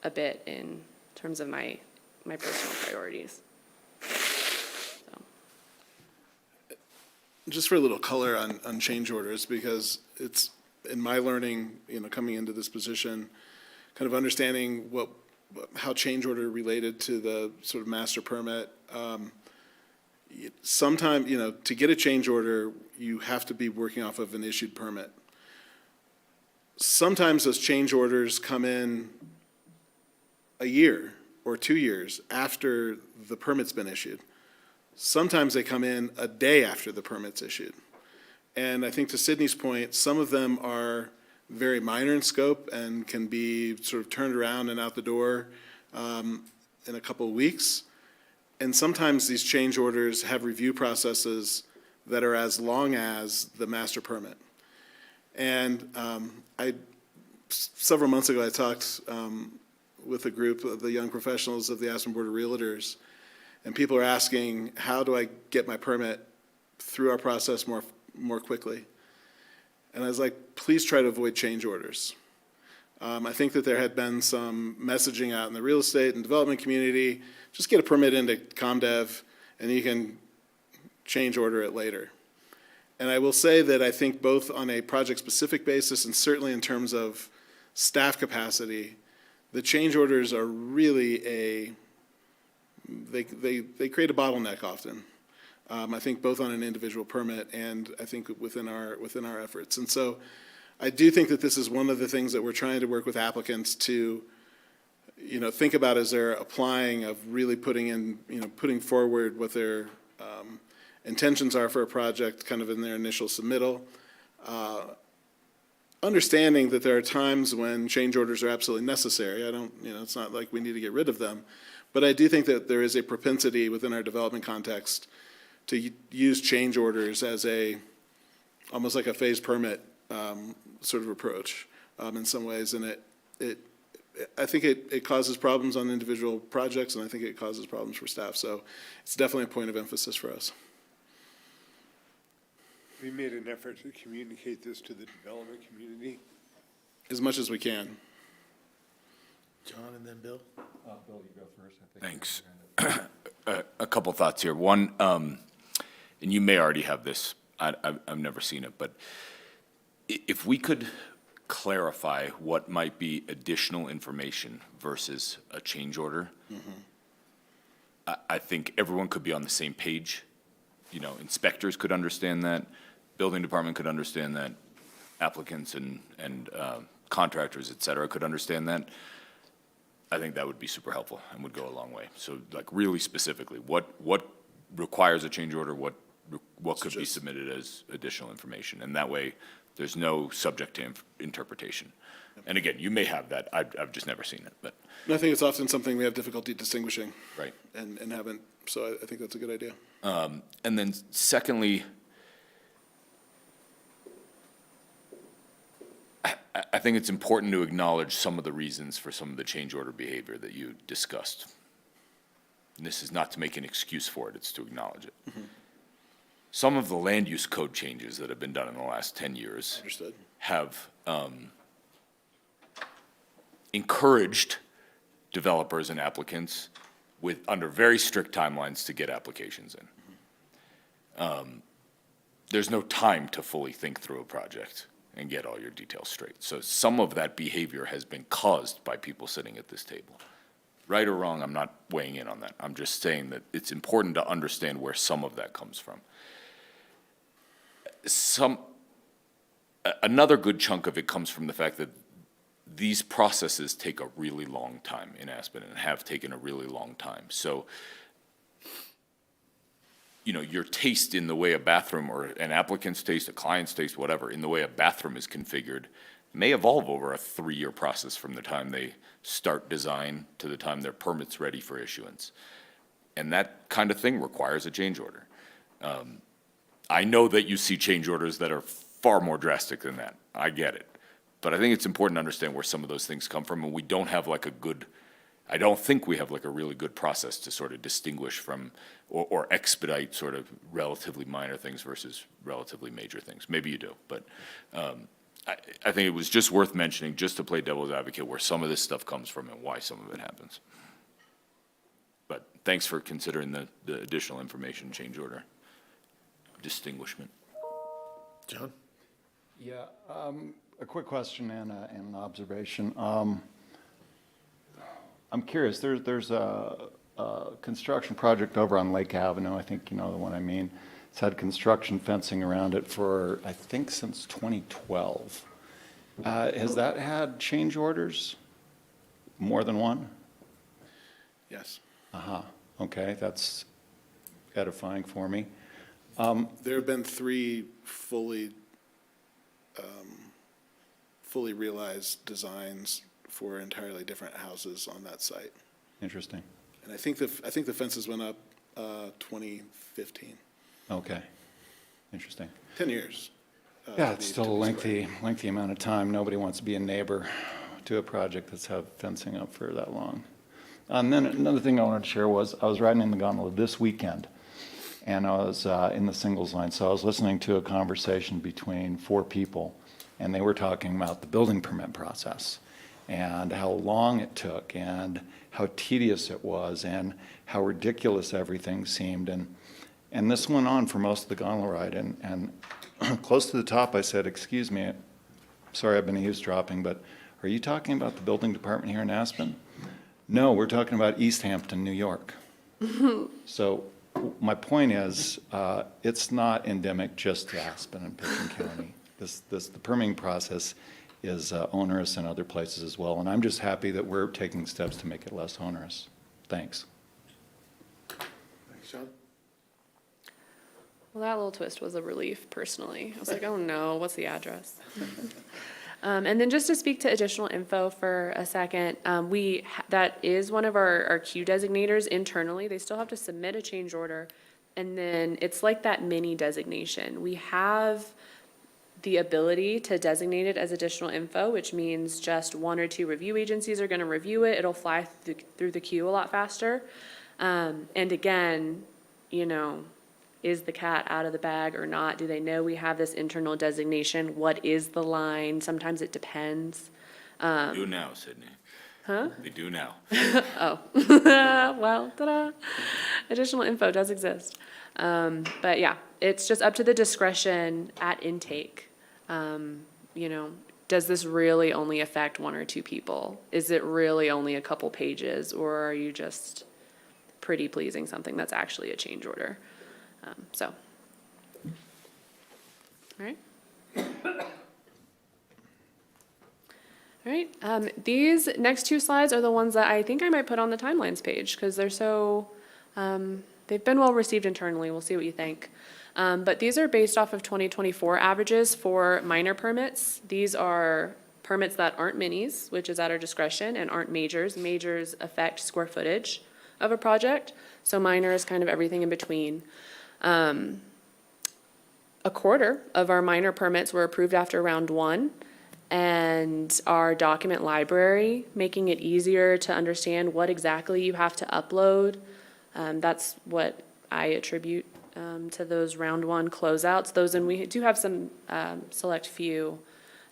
a bit in terms of my personal priorities. So. Just for a little color on change orders, because it's, in my learning, coming into this position, kind of understanding how change order related to the sort of master permit. Sometimes, to get a change order, you have to be working off of an issued permit. Sometimes those change orders come in a year or 2 years after the permit's been issued. Sometimes they come in a day after the permit's issued. And I think to Sydney's point, some of them are very minor in scope and can be sort of turned around and out the door in a couple of weeks. And sometimes these change orders have review processes that are as long as the master permit. And several months ago, I talked with a group of the young professionals of the Aspen Board of Realtors, and people are asking, how do I get my permit through our process more quickly? And I was like, please try to avoid change orders. I think that there had been some messaging out in the real estate and development community, just get a permit into CommDev, and you can change order it later. And I will say that I think both on a project-specific basis and certainly in terms of staff capacity, the change orders are really they create a bottleneck often. I think both on an individual permit and I think within our efforts. And so I do think that this is one of the things that we're trying to work with applicants to, think about as they're applying, of really putting forward what their intentions are for a project kind of in their initial submittal. Understanding that there are times when change orders are absolutely necessary. It's not like we need to get rid of them. But I do think that there is a propensity within our development context to use change orders as almost like a phased permit sort of approach in some ways. And I think it causes problems on individual projects, and I think it causes problems for staff. So it's definitely a point of emphasis for us. We made an effort to communicate this to the development community. As much as we can. John and then Bill? Bill, you go first. I think. Thanks. A couple thoughts here. One, and you may already have this, I've never seen it, but if we could clarify what might be additional information versus a change order, I think everyone could be on the same page. Inspectors could understand that, building department could understand that, applicants and contractors, et cetera, could understand that. I think that would be super helpful and would go a long way. So like really specifically, what requires a change order, what could be submitted as additional information? And that way, there's no subject to interpretation. And again, you may have that, I've just never seen it, but. I think it's often something we have difficulty distinguishing. Right. And haven't, so I think that's a good idea. And then secondly, I think it's important to acknowledge some of the reasons for some of the change order behavior that you discussed. And this is not to make an excuse for it, it's to acknowledge it. Some of the land use code changes that have been done in the last 10 years Understood. have encouraged developers and applicants under very strict timelines to get applications in. There's no time to fully think through a project and get all your details straight. So some of that behavior has been caused by people sitting at this table. Right or wrong, I'm not weighing in on that. I'm just saying that it's important to understand where some of that comes from. Another good chunk of it comes from the fact that these processes take a really long time in Aspen and have taken a really long time. So, your taste in the way a bathroom, or an applicant's taste, a client's taste, whatever, in the way a bathroom is configured may evolve over a 3-year process from the time they start design to the time their permit's ready for issuance. And that kind of thing requires a change order. I know that you see change orders that are far more drastic than that. I get it. But I think it's important to understand where some of those things come from, and we don't have I don't think we have a really good process to sort of distinguish from or expedite sort of relatively minor things versus relatively major things. Maybe you do, but I think it was just worth mentioning, just to play devil's advocate, where some of this stuff comes from and why some of it happens. But thanks for considering the additional information change order distinguishment. John? Yeah, a quick question and an observation. I'm curious, there's a construction project over on Lake Avenue, I think you know the one I mean. It's had construction fencing around it for, I think, since 2012. Has that had change orders? More than one? Yes. Okay, that's edifying for me. There have been 3 fully realized designs for entirely different houses on that site. Interesting. And I think the fences went up 2015. Okay, interesting. 10 years. Yeah, it's still a lengthy amount of time. Nobody wants to be a neighbor to a project that's had fencing up for that long. And then another thing I wanted to share was I was riding in the gondola this weekend, and I was in the singles line. So I was listening to a conversation between 4 people, and they were talking about the building permit process and how long it took and how tedious it was and how ridiculous everything seemed. And this went on for most of the gondola ride, and close to the top, I said, excuse me, sorry I've been eavesdropping, but are you talking about the building department here in Aspen? No, we're talking about East Hampton, New York. So my point is, it's not endemic just to Aspen and Pitkin County. The permitting process is onerous in other places as well, and I'm just happy that we're taking steps to make it less onerous. Thanks. Thanks, John. Well, that little twist was a relief, personally. I was like, oh no, what's the address? And then just to speak to additional info for a second, that is one of our queue designators internally. They still have to submit a change order, and then it's like that mini designation. We have the ability to designate it as additional info, which means just 1 or 2 review agencies are gonna review it. It'll fly through the queue a lot faster. And again, you know, is the cat out of the bag or not? Do they know we have this internal designation? What is the line? Sometimes it depends. They do now, Sydney. Huh? They do now. Oh, well, ta-da. Additional info does exist. But yeah, it's just up to the discretion at intake. You know, does this really only affect 1 or 2 people? Is it really only a couple pages, or are you just pretty pleasing something that's actually a change order? All right. All right, these next 2 slides are the ones that I think I might put on the timelines page, because they're so, they've been well received internally. We'll see what you think. But these are based off of 2024 averages for minor permits. These are permits that aren't minis, which is at our discretion, and aren't majors. Majors affect square footage of a project, so minor is kind of everything in between. A quarter of our minor permits were approved after round 1, and our document library, making it easier to understand what exactly you have to upload. That's what I attribute to those round 1 closeouts. And we do have some select few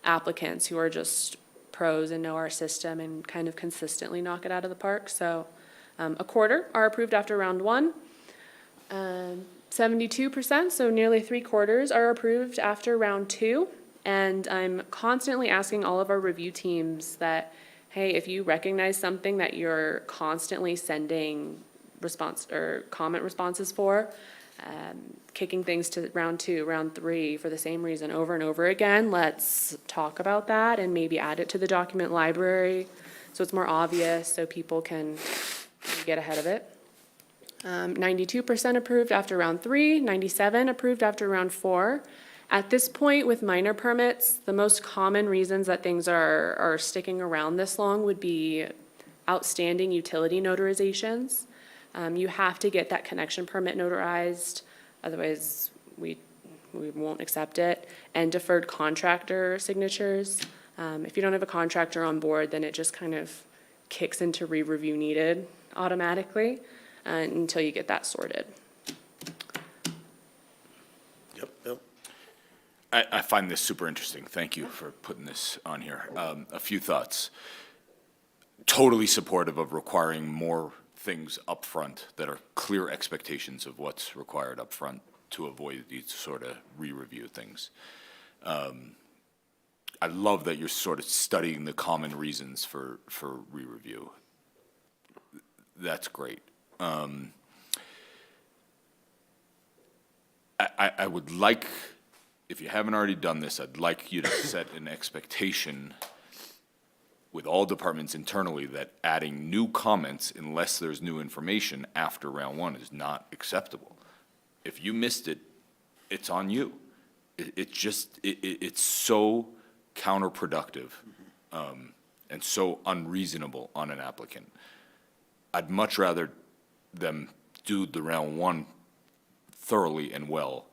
applicants who are just pros and know our system and kind of consistently knock it out of the park. So a quarter are approved after round 1. 72%, so nearly 3/4, are approved after round 2. And I'm constantly asking all of our review teams that, hey, if you recognize something that you're constantly sending response or comment responses for, kicking things to round 2, round 3 for the same reason over and over again, let's talk about that and maybe add it to the document library so it's more obvious, so people can get ahead of it. 92% approved after round 3, 97 approved after round 4. At this point with minor permits, the most common reasons that things are sticking around this long would be outstanding utility notarizations. You have to get that connection permit notarized, otherwise we won't accept it, and deferred contractor signatures. If you don't have a contractor on board, then it just kind of kicks into re-review needed automatically until you get that sorted. Yep. I find this super interesting. Thank you for putting this on here. A few thoughts. Totally supportive of requiring more things up front that are clear expectations of what's required up front to avoid these sort of re-review things. I love that you're sort of studying the common reasons for re-review. That's great. I would like, if you haven't already done this, I'd like you to set an expectation with all departments internally that adding new comments unless there's new information after round 1 is not acceptable. If you missed it, it's on you. It's so counterproductive and so unreasonable on an applicant. I'd much rather them do the round 1 thoroughly and well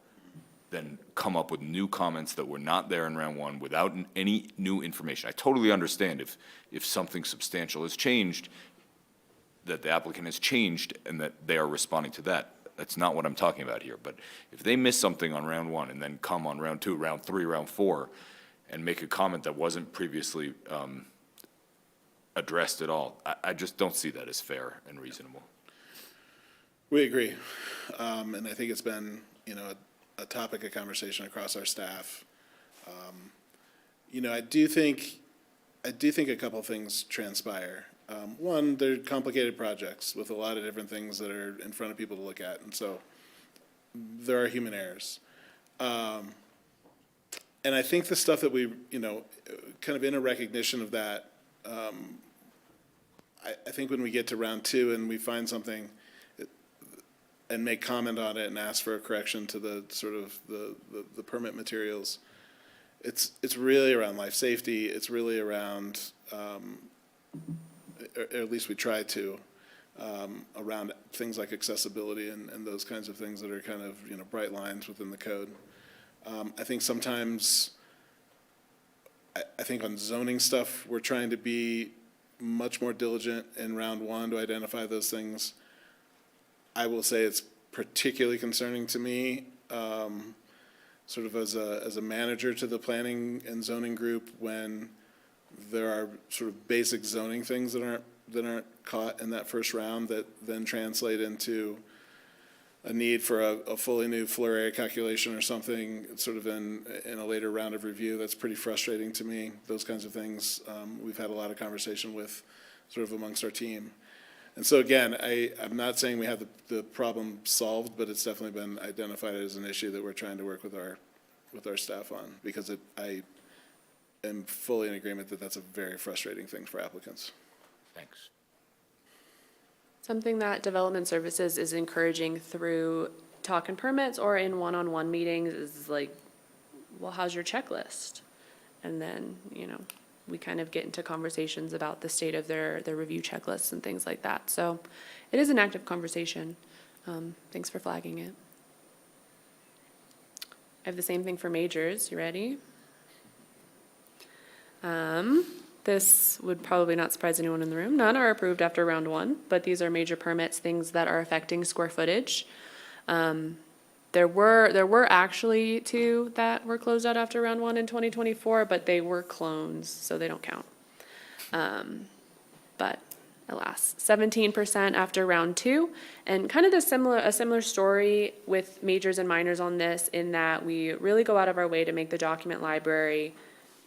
than come up with new comments that were not there in round 1 without any new information. I totally understand if something substantial has changed, that the applicant has changed and that they are responding to that. That's not what I'm talking about here. But if they miss something on round 1 and then come on round 2, round 3, round 4, and make a comment that wasn't previously addressed at all, I just don't see that as fair and reasonable. We agree. And I think it's been, a topic of conversation across our staff. I do think a couple things transpire. One, they're complicated projects with a lot of different things that are in front of people to look at, and so there are human errors. And I think the stuff that we, kind of in a recognition of that, I think when we get to round 2 and we find something and make comment on it and ask for a correction to the sort of the permit materials, it's really around life safety. It's really around, or at least we try to, around things like accessibility and those kinds of things that are kind of, bright lines within the code. I think sometimes, I think on zoning stuff, we're trying to be much more diligent in round 1 to identify those things. I will say it's particularly concerning to me, sort of as a manager to the planning and zoning group, when there are sort of basic zoning things that aren't caught in that first round that then translate into a need for a fully new floor area calculation or something sort of in a later round of review. That's pretty frustrating to me, those kinds of things. We've had a lot of conversation with sort of amongst our team. And so again, I'm not saying we have the problem solved, but it's definitely been identified as an issue that we're trying to work with our staff on, because I am fully in agreement that that's a very frustrating thing for applicants. Thanks. Something that Development Services is encouraging through talk and permits or in one-on-one meetings is like, well, how's your checklist? And then, we kind of get into conversations about the state of their review checklists and things like that. So it is an active conversation. Thanks for flagging it. I have the same thing for majors. You ready? This would probably not surprise anyone in the room. None are approved after round 1, but these are major permits, things that are affecting square footage. There were actually 2 that were closed out after round 1 in 2024, but they were clones, so they don't count. But alas, 17% after round 2, and kind of a similar story with majors and minors on this, in that we really go out of our way to make the document library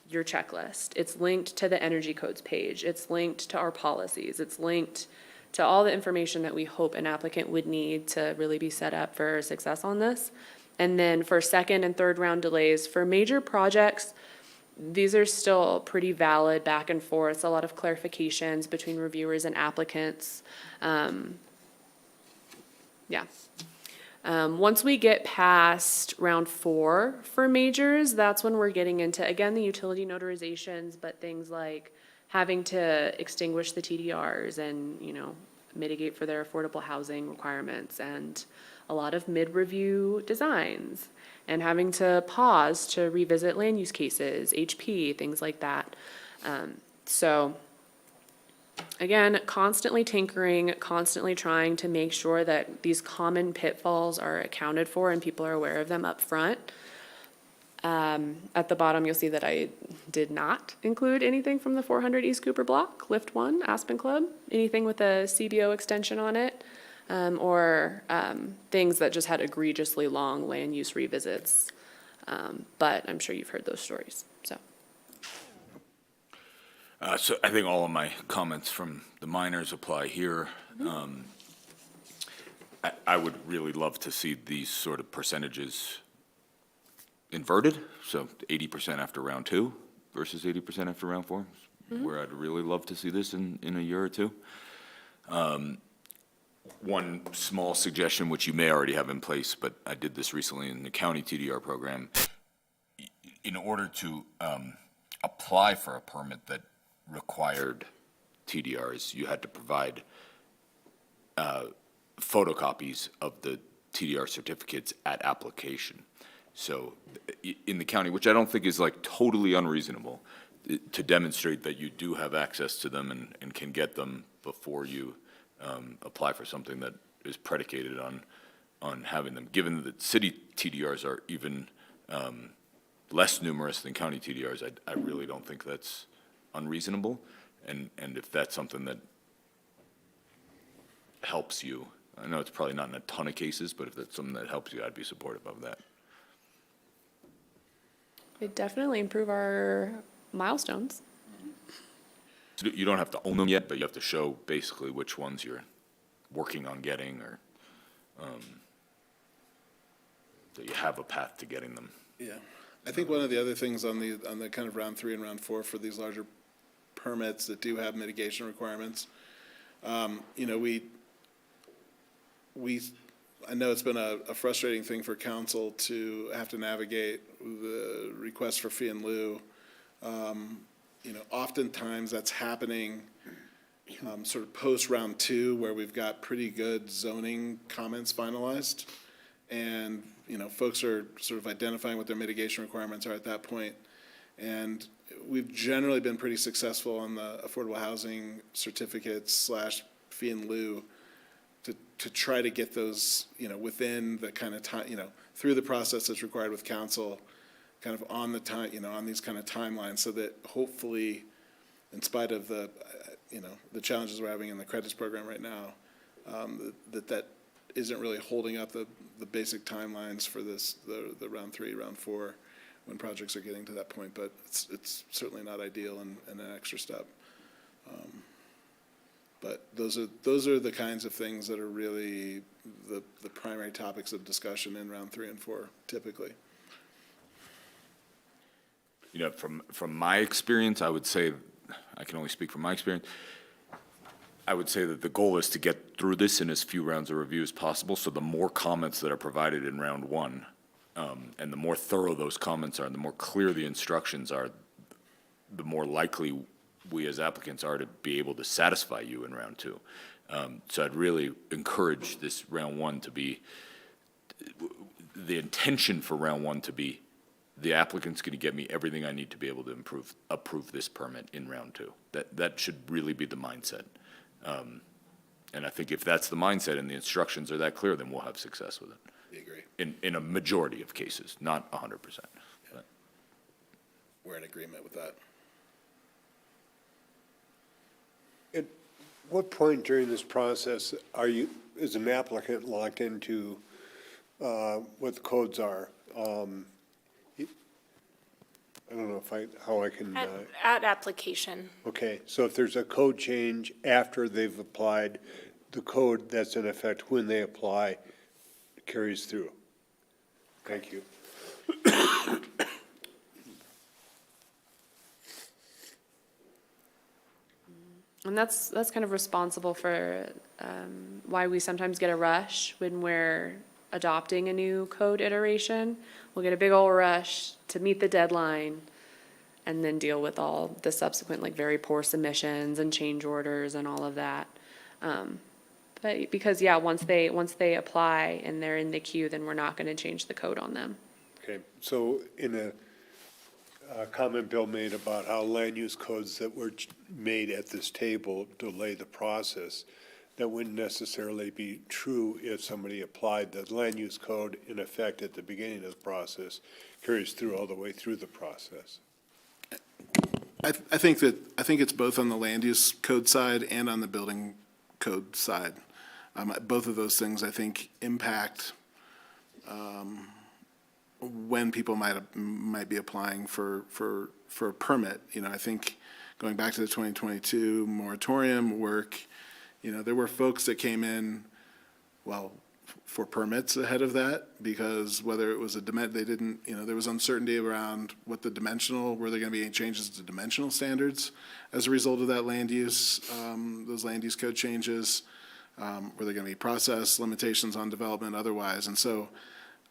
your checklist. It's linked to the energy codes page. It's linked to our policies. It's linked to all the information that we hope an applicant would need to really be set up for success on this. And then for second and third round delays, for major projects, these are still pretty valid back and forth, a lot of clarifications between reviewers and applicants. Once we get past round 4 for majors, that's when we're getting into, again, the utility notarizations, but things like having to extinguish the TDRs and, mitigate for their affordable housing requirements, and a lot of mid-review designs, and having to pause to revisit land use cases, HP, things like that. So again, constantly tinkering, constantly trying to make sure that these common pitfalls are accounted for and people are aware of them up front. At the bottom, you'll see that I did not include anything from the 400 East Cooper block, Lift 1, Aspen Club, anything with a CBO extension on it, or things that just had egregiously long land use revisits. But I'm sure you've heard those stories, so. So I think all of my comments from the minors apply here. I would really love to see these sort of percentages inverted, so 80% after round 2 versus 80% after round 4, where I'd really love to see this in a year or 2. One small suggestion, which you may already have in place, but I did this recently in the county TDR program. In order to apply for a permit that required TDRs, you had to provide photocopies of the TDR certificates at application. So in the county, which I don't think is like totally unreasonable, to demonstrate that you do have access to them and can get them before you apply for something that is predicated on having them. Given that city TDRs are even less numerous than county TDRs, I really don't think that's unreasonable. And if that's something that helps you I know it's probably not in a ton of cases, but if that's something that helps you, I'd be supportive of that. It'd definitely improve our milestones. So you don't have to own them yet, but you have to show basically which ones you're working on getting, or that you have a path to getting them. Yeah, I think one of the other things on the kind of round 3 and round 4 for these larger permits that do have mitigation requirements, you know, I know it's been a frustrating thing for council to have to navigate the request for fee in lieu. You know, oftentimes that's happening sort of post round 2, where we've got pretty good zoning comments finalized. And, you know, folks are sort of identifying what their mitigation requirements are at that point. And we've generally been pretty successful on the affordable housing certificates / fee in lieu to try to get those, you know, within the kind of time, you know, through the process that's required with council, kind of on the time, you know, on these kind of timelines, so that hopefully, in spite of the, you know, the challenges we're having in the credits program right now, that isn't really holding up the basic timelines for this, the round 3, round 4, when projects are getting to that point. But it's certainly not ideal and an extra step. But those are the kinds of things that are really the primary topics of discussion in round 3 and 4, typically. You know, from my experience, I would say, I can only speak from my experience, I would say that the goal is to get through this in as few rounds of review as possible. So the more comments that are provided in round 1, and the more thorough those comments are, and the more clear the instructions are, the more likely we as applicants are to be able to satisfy you in round 2. So I'd really encourage this round 1 to be, the intention for round 1 to be, the applicant's going to get me everything I need to be able to approve this permit in round 2. That should really be the mindset. And I think if that's the mindset and the instructions are that clear, then we'll have success with it. I agree. In a majority of cases, not 100%. But. We're in agreement with that. At what point during this process are you, as an applicant, locked into what the codes are? I don't know how I can. At application. Okay, so if there's a code change after they've applied, the code that's in effect when they apply carries through. Thank you. And that's kind of responsible for why we sometimes get a rush when we're adopting a new code iteration. We'll get a big old rush to meet the deadline and then deal with all the subsequent, like, very poor submissions and change orders and all of that. But because, yeah, once they apply and they're in the queue, then we're not going to change the code on them. Okay, so in a comment Bill made about how land use codes that were made at this table delay the process, that wouldn't necessarily be true if somebody applied the land use code in effect at the beginning of the process, carries through all the way through the process. I think it's both on the land use code side and on the building code side. Both of those things, I think, impact when people might be applying for a permit. You know, I think going back to the 2022 moratorium work, you know, there were folks that came in, well, for permits ahead of that, because whether it was they didn't, you know, there was uncertainty around what were there going to be any changes to dimensional standards as a result of that land use, those land use code changes? Were there going to be process limitations on development otherwise? And so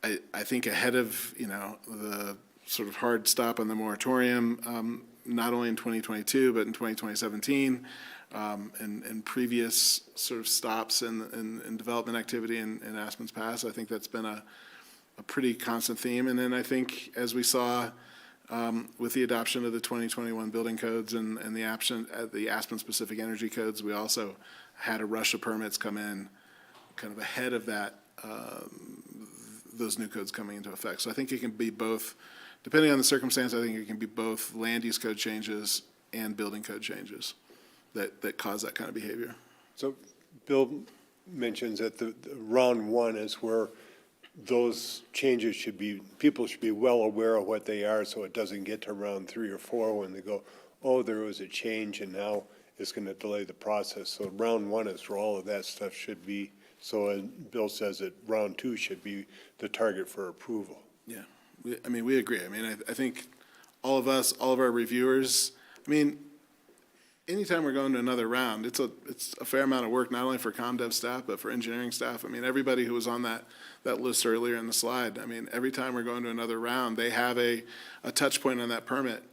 I think ahead of, you know, the sort of hard stop on the moratorium, not only in 2022, but in 2017, and previous sort of stops in development activity in Aspen's past, I think that's been a pretty constant theme. And then I think, as we saw with the adoption of the 2021 building codes and the Aspen-specific energy codes, we also had a rush of permits come in kind of ahead of that, those new codes coming into effect. So I think it can be both, depending on the circumstance, I think it can be both land use code changes and building code changes that cause that kind of behavior. So, Bill, mentions that the round one is where those changes should be, people should be well aware of what they are, so it doesn't get to round 3 or 4 when they go, oh, there was a change and now it's gonna delay the process. So round one is where all of that stuff should be. So Bill says that round 2 should be the target for approval. Yeah, we agree. I mean, I think all of us, all of our reviewers, I mean, anytime we're going to another round, it's a fair amount of work, not only for CommDev staff, but for engineering staff. I mean, everybody who was on that list earlier in the slide, I mean, every time we're going to another round, they have a touch point on that permit.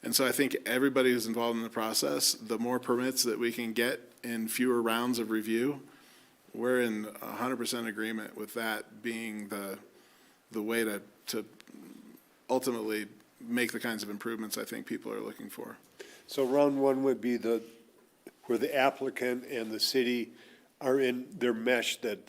And so I think everybody who's involved in the process, the more permits that we can get in fewer rounds of review, we're in 100% agreement with that being the way to ultimately make the kinds of improvements I think people are looking for. So round one would be where the applicant and the city are in their mesh, that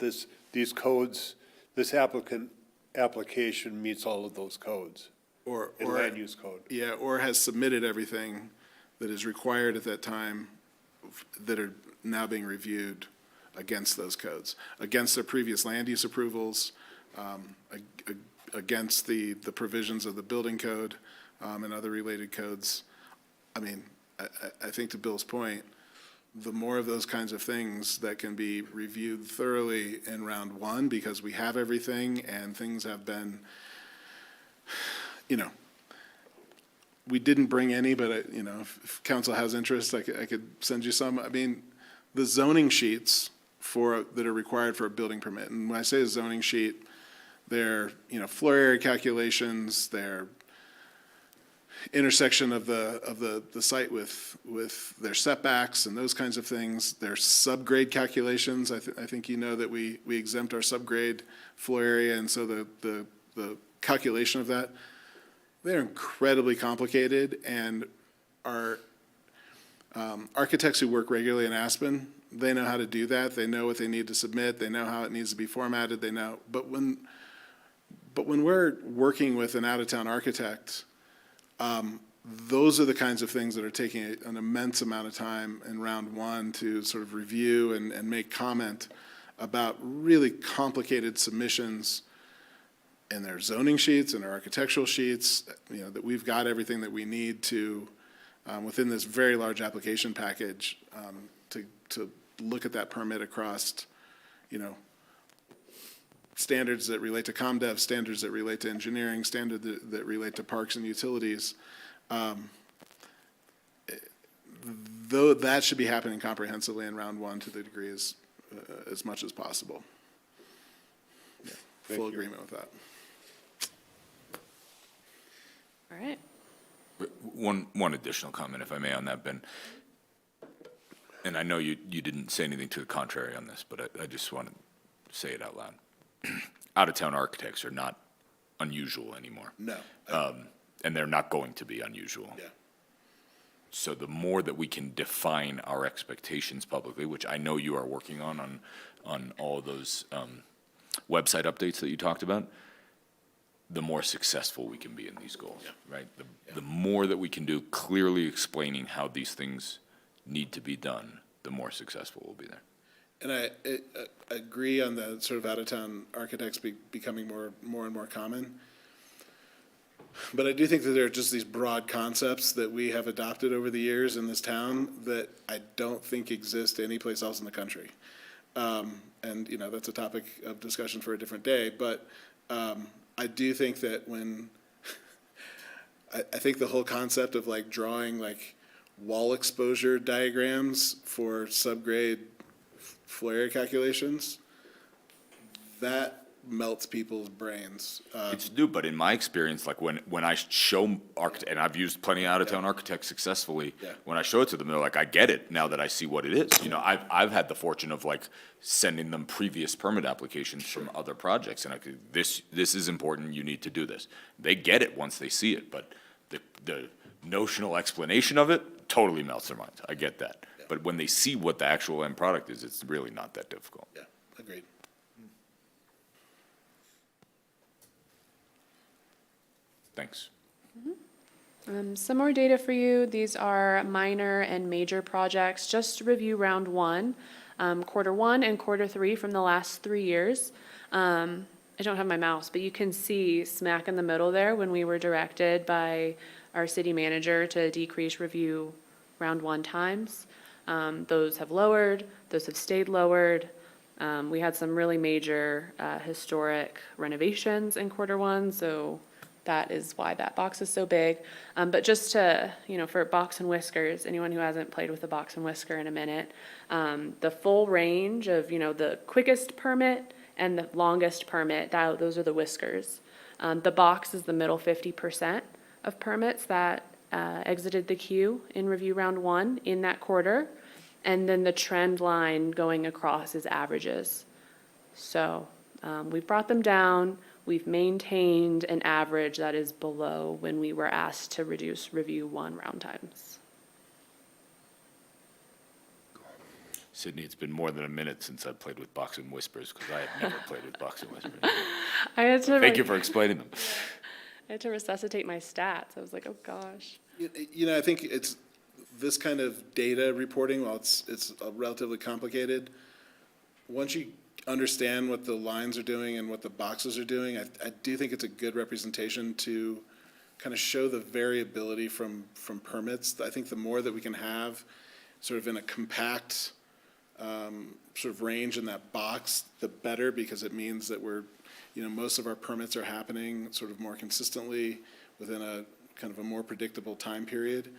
these codes, this application meets all of those codes. Or land use code. Yeah, or has submitted everything that is required at that time that are now being reviewed against those codes, against their previous land use approvals, against the provisions of the building code and other related codes. I mean, I think to Bill's point, the more of those kinds of things that can be reviewed thoroughly in round one, because we have everything and things have been, we didn't bring any, but if council has interest, I could send you some. I mean, the zoning sheets that are required for a building permit, and when I say a zoning sheet, they're, floor area calculations, they're intersection of the site with their setbacks and those kinds of things. Their subgrade calculations. I think that we exempt our subgrade floor area, and so the calculation of that, they're incredibly complicated, and our architects who work regularly in Aspen, they know how to do that. They know what they need to submit. They know how it needs to be formatted. They know, but when we're working with an out-of-town architect, those are the kinds of things that are taking an immense amount of time in round one to sort of review and make comment about really complicated submissions in their zoning sheets and their architectural sheets, that we've got everything that we need to, within this very large application package, to look at that permit across, standards that relate to CommDev, standards that relate to engineering, standards that relate to parks and utilities. Though that should be happening comprehensively in round one to the degree as much as possible. Yeah, full agreement with that. All right. One additional comment, if I may, on that, Ben. And I know you didn't say anything to the contrary on this, but I just want to say it out loud. Out-of-town architects are not unusual anymore. No. And they're not going to be unusual. Yeah. So the more that we can define our expectations publicly, which I know you are working on all of those website updates that you talked about, the more successful we can be in these goals, right? The more that we can do clearly explaining how these things need to be done, the more successful we'll be there. And I agree on the sort of out-of-town architects becoming more and more common. But I do think that there are just these broad concepts that we have adopted over the years in this town that I don't think exist anyplace else in the country. And, that's a topic of discussion for a different day. But I do think that I think the whole concept of drawing wall exposure diagrams for subgrade floor area calculations, that melts people's brains. It's new, but in my experience, when I show and I've used plenty of out-of-town architects successfully, when I show it to them, they're like, I get it now that I see what it is. I've had the fortune of sending them previous permit applications from other projects, and this is important, you need to do this. They get it once they see it, but the notional explanation of it totally melts their minds. I get that. Yeah. But when they see what the actual end product is, it's really not that difficult. Yeah, agreed. Thanks. Some more data for you. These are minor and major projects. Just to review round one. Quarter 1 and Quarter 3 from the last 3 years. I don't have my mouse, but you can see smack in the middle there when we were directed by our city manager to decrease review round 1 times. Those have lowered, those have stayed lowered. We had some really major historic renovations in Quarter 1, so that is why that box is so big. But just to, for Box and Whiskers, anyone who hasn't played with a Box and Whisker in a minute, the full range of, the quickest permit and the longest permit, those are the Whiskers. The box is the middle 50% of permits that exited the queue in review round 1 in that quarter. And then the trend line going across is averages. So we've brought them down. We've maintained an average that is below when we were asked to reduce review 1 round times. Sydney, it's been more than a minute since I've played with Box and Whispers, because I have never played with Box and Whispers. I had to Thank you for explaining them. I had to resuscitate my stats. I was like, oh gosh. I think it's this kind of data reporting, while it's relatively complicated, once you understand what the lines are doing and what the boxes are doing, I do think it's a good representation to kind of show the variability from permits. I think the more that we can have sort of in a compact sort of range in that box, the better, because it means that most of our permits are happening sort of more consistently within a kind of a more predictable time period.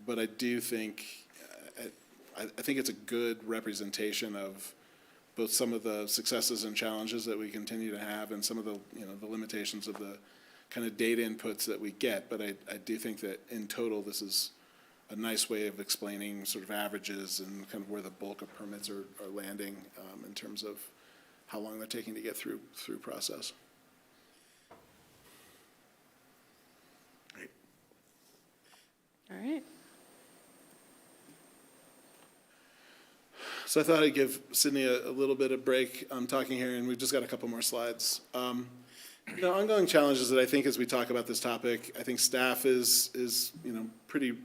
But I do think, I think it's a good representation of both some of the successes and challenges that we continue to have and some of the, the limitations of the kind of data inputs that we get. But I do think that in total, this is a nice way of explaining sort of averages and kind of where the bulk of permits are landing in terms of how long they're taking to get through process. All right. So I thought I'd give Sydney a little bit of break on talking here, and we've just got a couple more slides. Ongoing challenges that I think as we talk about this topic, I think staff is pretty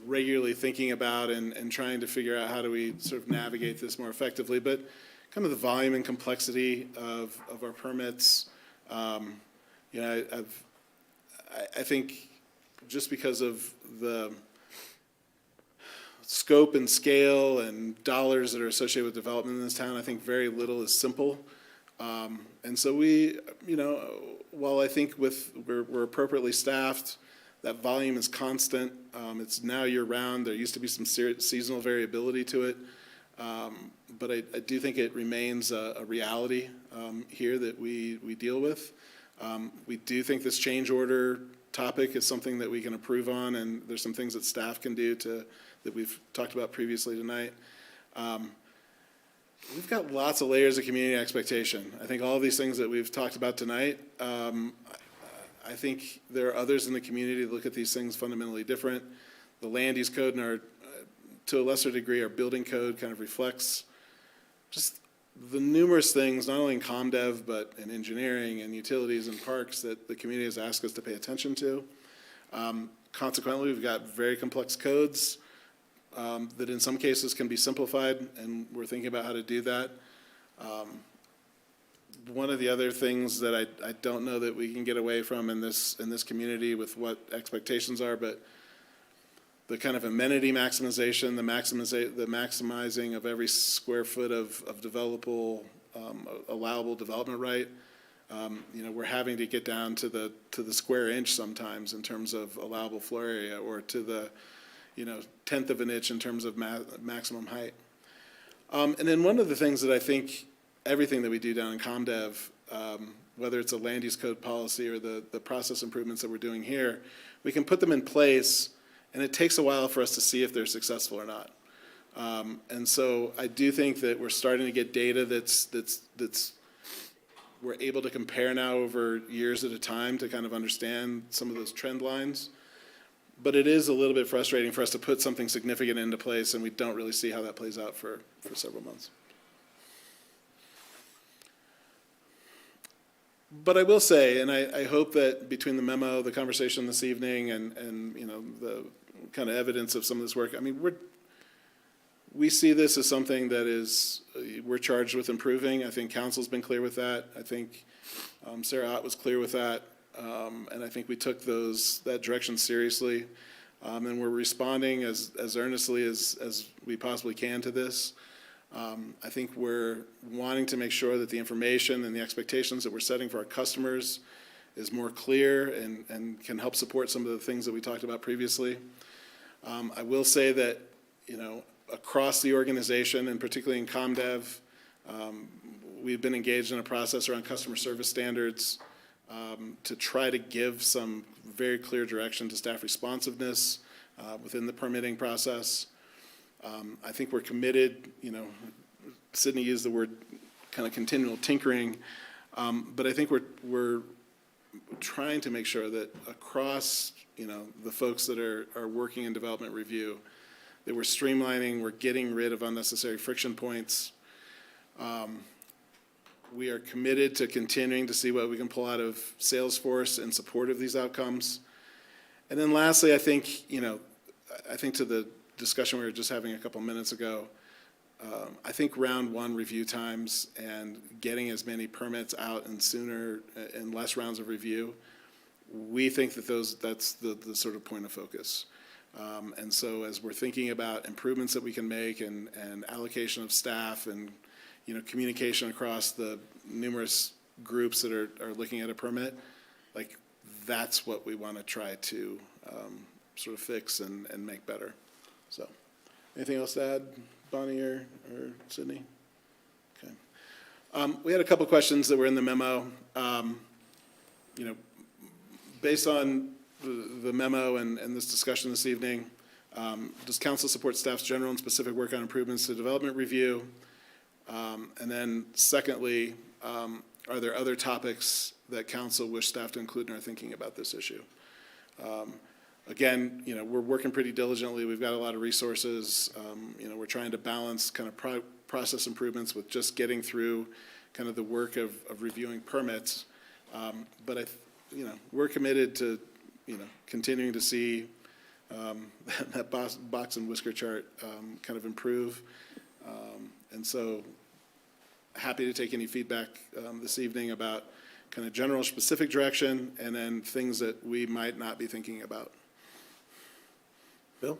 regularly thinking about and trying to figure out how do we sort of navigate this more effectively. But kind of the volume and complexity of our permits, I think just because of the scope and scale and dollars that are associated with development in this town, I think very little is simple. And so we, while I think we're appropriately staffed, that volume is constant. It's now year-round. There used to be some seasonal variability to it. But I do think it remains a reality here that we deal with. We do think this change order topic is something that we can improve on, and there's some things that staff can do that we've talked about previously tonight. We've got lots of layers of community expectation. I think all of these things that we've talked about tonight, I think there are others in the community that look at these things fundamentally different. The land use code and to a lesser degree, our building code kind of reflects just the numerous things, not only in CommDev, but in engineering and utilities and parks that the community has asked us to pay attention to. Consequently, we've got very complex codes that in some cases can be simplified, and we're thinking about how to do that. One of the other things that I don't know that we can get away from in this community with what expectations are, but the kind of amenity maximization, the maximizing of every square foot of developable, allowable development right. We're having to get down to the square inch sometimes in terms of allowable floor area, or to the 1/10 of an inch in terms of maximum height. And then one of the things that I think everything that we do down in CommDev, whether it's a land use code policy or the process improvements that we're doing here, we can put them in place, and it takes a while for us to see if they're successful or not. And so I do think that we're starting to get data that's we're able to compare now over years at a time to kind of understand some of those trend lines. But it is a little bit frustrating for us to put something significant into place, and we don't really see how that plays out for several months. But I will say, and I hope that between the memo, the conversation this evening, and the kind of evidence of some of this work, I mean, we see this as something that is, we're charged with improving. I think council's been clear with that. I think Sarah Ott was clear with that. And I think we took that direction seriously. And we're responding as earnestly as we possibly can to this. I think we're wanting to make sure that the information and the expectations that we're setting for our customers is more clear and can help support some of the things that we talked about previously. I will say that, across the organization, and particularly in CommDev, we've been engaged in a process around customer service standards to try to give some very clear direction to staff responsiveness within the permitting process. I think we're committed, Sydney used the word kind of continual tinkering, but I think we're trying to make sure that across, the folks that are working in development review, that we're streamlining, we're getting rid of unnecessary friction points. We are committed to continuing to see what we can pull out of Salesforce in support of these outcomes. And then lastly, I think to the discussion we were just having a couple minutes ago, I think round one review times and getting as many permits out and sooner and less rounds of review, we think that that's the sort of point of focus. And so as we're thinking about improvements that we can make and allocation of staff and communication across the numerous groups that are looking at a permit, like that's what we want to try to sort of fix and make better. So, anything else to add, Bonnie or Sydney? Okay. We had a couple questions that were in the memo. Based on the memo and this discussion this evening, does council support staff's general and specific work on improvements to development review? And then secondly, are there other topics that council wish staff to include in our thinking about this issue? Again, we're working pretty diligently. We've got a lot of resources. We're trying to balance kind of process improvements with just getting through kind of the work of reviewing permits. But we're committed to, continuing to see that box and whisker chart kind of improve. And so happy to take any feedback this evening about kind of general specific direction and then things that we might not be thinking about. Bill?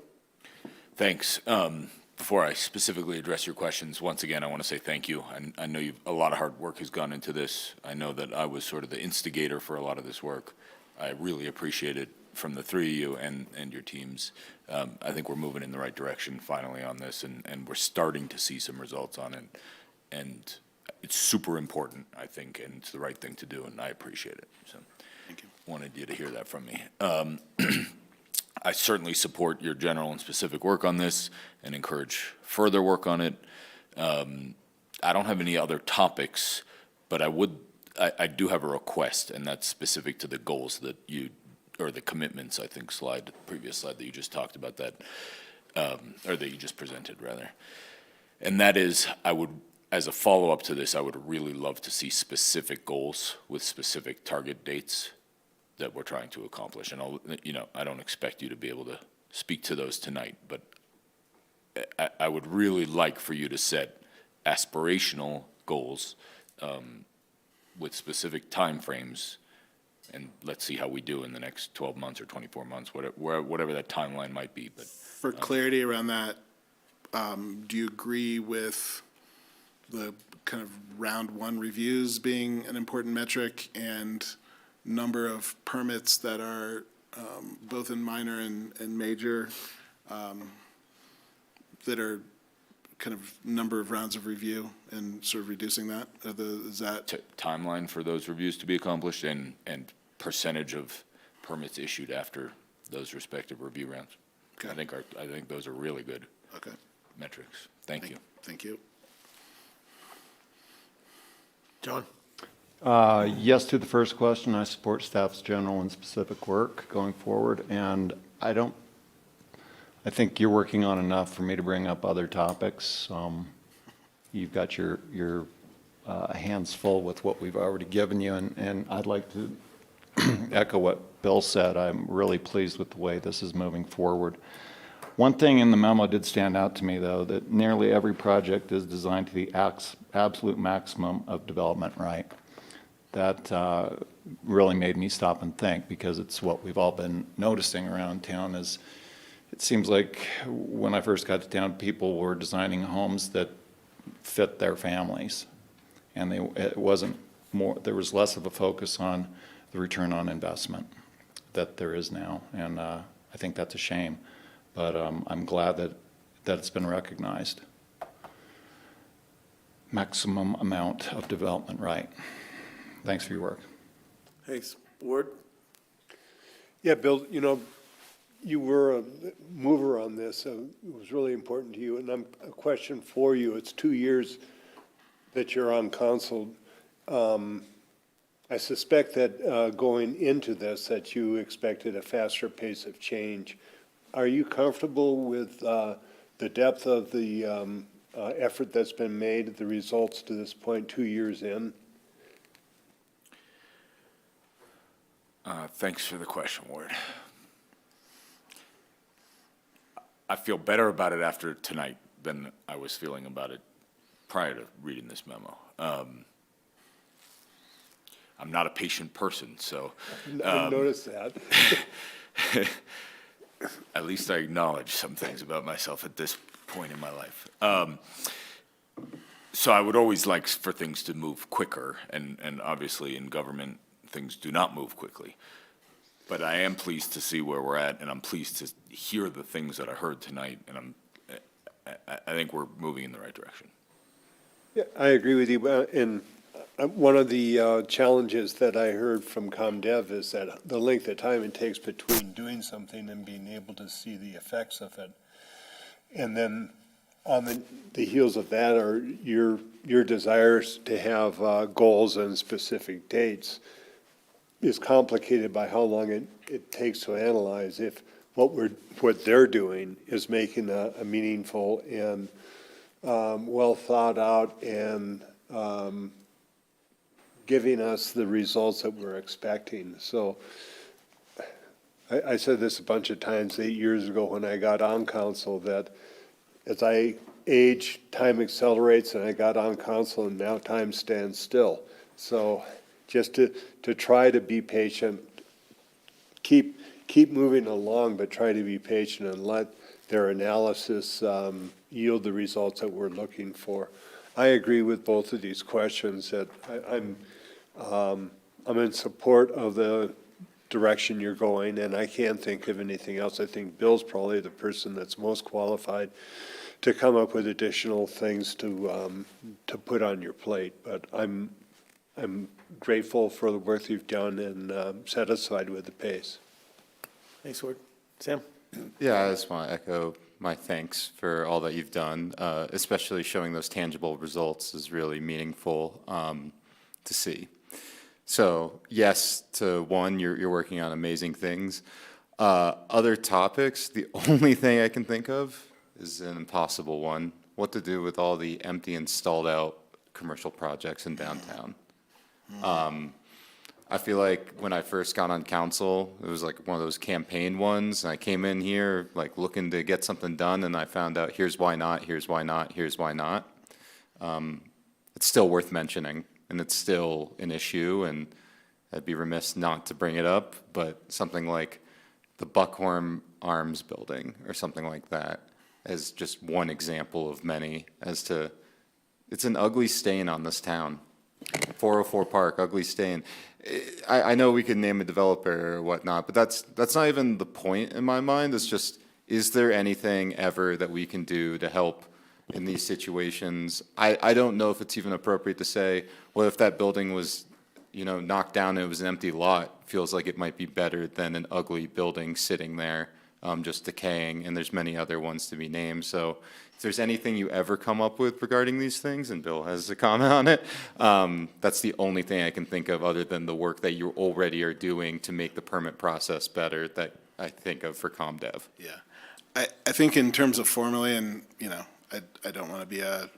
Thanks. Before I specifically address your questions, once again, I want to say thank you. I know a lot of hard work has gone into this. I know that I was sort of the instigator for a lot of this work. I really appreciate it from the three of you and your teams. I think we're moving in the right direction finally on this, and we're starting to see some results on it. And it's super important, I think, and it's the right thing to do, and I appreciate it. So Thank you. Wanted you to hear that from me. I certainly support your general and specific work on this and encourage further work on it. I don't have any other topics, but I do have a request, and that's specific to the goals that or the commitments, I think, previous slide that you just talked about that, or that you just presented, rather. And that is, as a follow-up to this, I would really love to see specific goals with specific target dates that we're trying to accomplish. And I don't expect you to be able to speak to those tonight, but I would really like for you to set aspirational goals with specific timeframes, and let's see how we do in the next 12 months or 24 months, whatever that timeline might be. But for clarity around that, do you agree with the kind of round one reviews being an important metric and number of permits that are both in minor and major that are kind of number of rounds of review and sort of reducing that? Is that timeline for those reviews to be accomplished and percentage of permits issued after those respective review rounds? Okay. I think those are really good okay? metrics. Thank you. Thank you. John? Yes to the first question. I support staff's general and specific work going forward, and I think you're working on enough for me to bring up other topics. You've got your hands full with what we've already given you, and I'd like to echo what Bill said. I'm really pleased with the way this is moving forward. One thing in the memo did stand out to me, though, that nearly every project is designed to the absolute maximum of development right. That really made me stop and think, because it's what we've all been noticing around town. Is it seems like when I first got to town, people were designing homes that fit their families, and it wasn't more. There was less of a focus on the return on investment that there is now, and I think that's a shame. But I'm glad that it's been recognized. Maximum amount of development right. Thanks for your work. Thanks. Ward? Yeah, Bill, you know, you were a mover on this, so it was really important to you, and a question for you. It's 2 years that you're on council. I suspect that going into this, that you expected a faster pace of change. Are you comfortable with the depth of the effort that's been made, the results to this point, 2 years in? Thanks for the question, Ward. I feel better about it after tonight than I was feeling about it prior to reading this memo. I'm not a patient person, so. I noticed that. At least I acknowledge some things about myself at this point in my life. So I would always like for things to move quicker, and obviously in government, things do not move quickly. But I am pleased to see where we're at, and I'm pleased to hear the things that I heard tonight, and I think we're moving in the right direction. Yeah, I agree with you. And one of the challenges that I heard from ComDev is that the length of time it takes between doing something and being able to see the effects of it. And then on the heels of that are your desires to have goals and specific dates is complicated by how long it takes to analyze if what they're doing is making a meaningful and well thought out and giving us the results that we're expecting. So I said this a bunch of times 8 years ago when I got on council, that as I age, time accelerates, and I got on council, and now time stands still. So just to try to be patient, keep moving along, but try to be patient and let their analysis yield the results that we're looking for. I agree with both of these questions that I'm in support of the direction you're going, and I can't think of anything else. I think Bill's probably the person that's most qualified to come up with additional things to put on your plate. But I'm grateful for the work you've done and satisfied with the pace. Thanks, Ward. Sam? Yeah, I just want to echo my thanks for all that you've done, especially showing those tangible results is really meaningful to see. So yes, to one, you're working on amazing things. Other topics, the only thing I can think of is an impossible one: what to do with all the empty and stalled out commercial projects in downtown. I feel like when I first got on council, it was like one of those campaign ones. And I came in here like looking to get something done, and I found out here's why not, here's why not, here's why not. It's still worth mentioning, and it's still an issue, and I'd be remiss not to bring it up, but something like the Buckhorn Arms building or something like that as just one example of many as to, it's an ugly stain on this town. 404 Park, ugly stain. I know we could name a developer or whatnot, but that's not even the point in my mind. It's just, is there anything ever that we can do to help in these situations? I don't know if it's even appropriate to say, well, if that building was, knocked down and it was an empty lot, feels like it might be better than an ugly building sitting there, just decaying, and there's many other ones to be named. So if there's anything you ever come up with regarding these things, and Bill has a comment on it, that's the only thing I can think of other than the work that you already are doing to make the permit process better that I think of for ComDev. Yeah. I think in terms of formally, and, I don't want to be a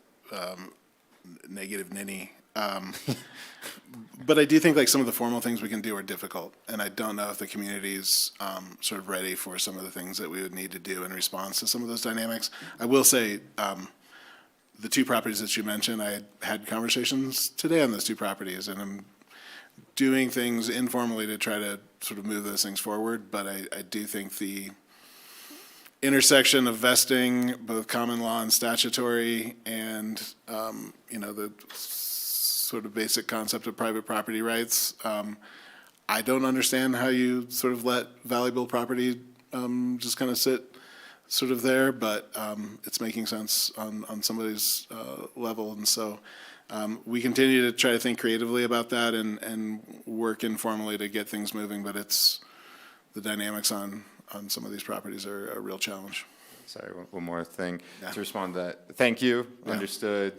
negative ninny. But I do think like some of the formal things we can do are difficult, and I don't know if the community's sort of ready for some of the things that we would need to do in response to some of those dynamics. I will say, the two properties that you mentioned, I had conversations today on those two properties, and I'm doing things informally to try to sort of move those things forward, but I do think the intersection of vesting, both common law and statutory, and, the sort of basic concept of private property rights. I don't understand how you sort of let valuable property just kind of sit sort of there, but it's making sense on somebody's level. And so we continue to try to think creatively about that and work informally to get things moving, but it's the dynamics on some of these properties are a real challenge. Sorry, one more thing Yeah. to respond to that. Thank you, Yeah. understood.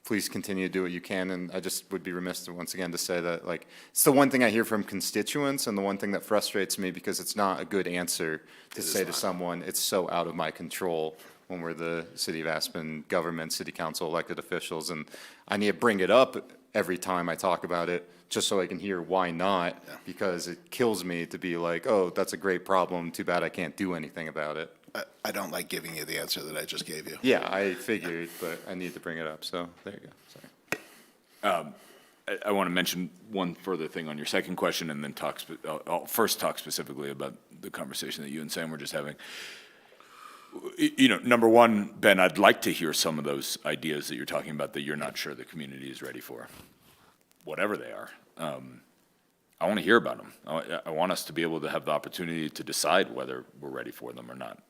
Please continue to do what you can, and I just would be remiss to once again to say that, like, it's the one thing I hear from constituents and the one thing that frustrates me because it's not a good answer to say to someone, it's so out of my control when we're the City of Aspen government, city council, elected officials, and I need to bring it up every time I talk about it just so I can hear why not, because it kills me to be like, oh, that's a great problem, too bad I can't do anything about it. I don't like giving you the answer that I just gave you. Yeah, I figured, but I need to bring it up, so there you go, sorry. I want to mention one further thing on your second question, and then I'll first talk specifically about the conversation that you and Sam were just having. Number one, Ben, I'd like to hear some of those ideas that you're talking about that you're not sure the community is ready for, whatever they are. I want to hear about them. I want us to be able to have the opportunity to decide whether we're ready for them or not.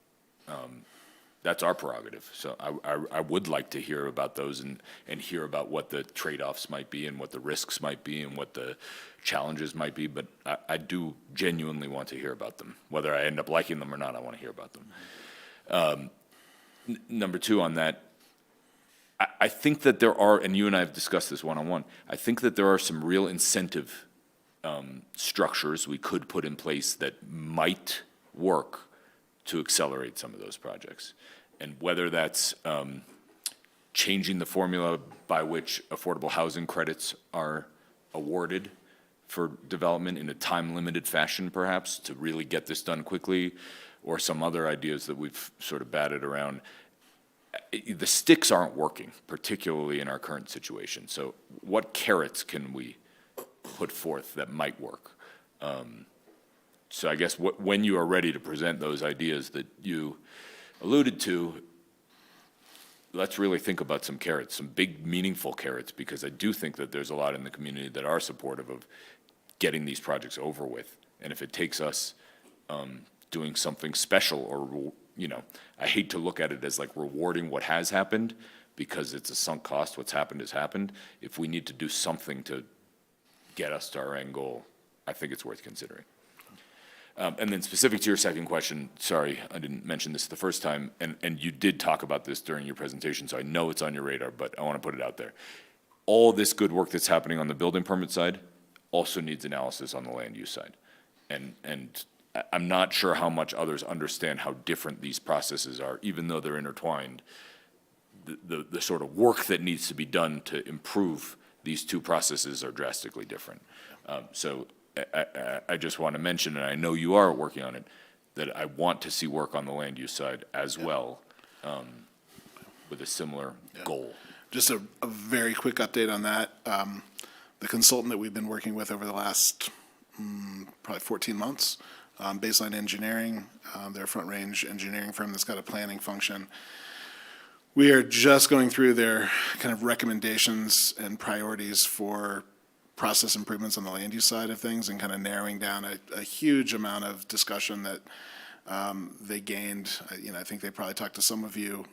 That's our prerogative. So I would like to hear about those and hear about what the trade-offs might be and what the risks might be and what the challenges might be. But I do genuinely want to hear about them. Whether I end up liking them or not, I want to hear about them. Number two on that, I think that there are, and you and I have discussed this one-on-one, I think that there are some real incentive structures we could put in place that might work to accelerate some of those projects. And whether that's changing the formula by which affordable housing credits are awarded for development in a time-limited fashion, perhaps, to really get this done quickly, or some other ideas that we've sort of batted around. The sticks aren't working, particularly in our current situation. So what carrots can we put forth that might work? So I guess when you are ready to present those ideas that you alluded to, let's really think about some carrots, some big, meaningful carrots, because I do think that there's a lot in the community that are supportive of getting these projects over with. And if it takes us doing something special, or, I hate to look at it as like rewarding what has happened, because it's a sunk cost. What's happened has happened. If we need to do something to get us to our end goal, I think it's worth considering. And then specific to your second question, sorry, I didn't mention this the first time, and you did talk about this during your presentation, so I know it's on your radar, but I want to put it out there. All this good work that's happening on the building permit side also needs analysis on the land use side. And I'm not sure how much others understand how different these processes are, even though they're intertwined. The sort of work that needs to be done to improve these two processes are drastically different. So I just want to mention, and I know you are working on it, that I want to see work on the land use side as well, with a similar goal. Just a very quick update on that. The consultant that we've been working with over the last probably 14 months, Baseline Engineering, their Front Range engineering firm that's got a planning function. We are just going through their kind of recommendations and priorities for process improvements on the land use side of things, and kind of narrowing down a huge amount of discussion that they gained. I think they probably talked to some of you.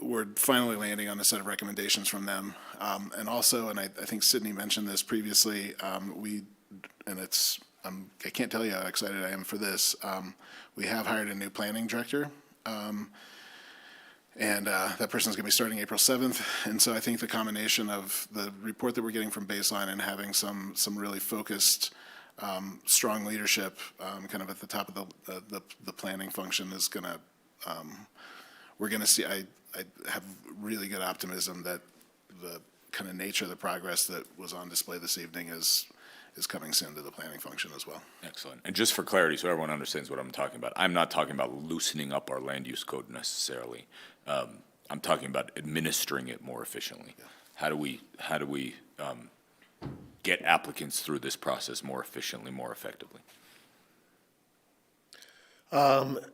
We're finally landing on a set of recommendations from them. And also, and I think Sydney mentioned this previously, I can't tell you how excited I am for this. We have hired a new planning director. And that person's going to be starting April 7th. And so I think the combination of the report that we're getting from Baseline and having some really focused, strong leadership kind of at the top of the planning function is going to, we're going to see, I have really good optimism that the kind of nature of the progress that was on display this evening is coming soon to the planning function as well. Excellent. And just for clarity, so everyone understands what I'm talking about, I'm not talking about loosening up our land use code necessarily. I'm talking about administering it more efficiently. Yeah. How do we get applicants through this process more efficiently, more effectively?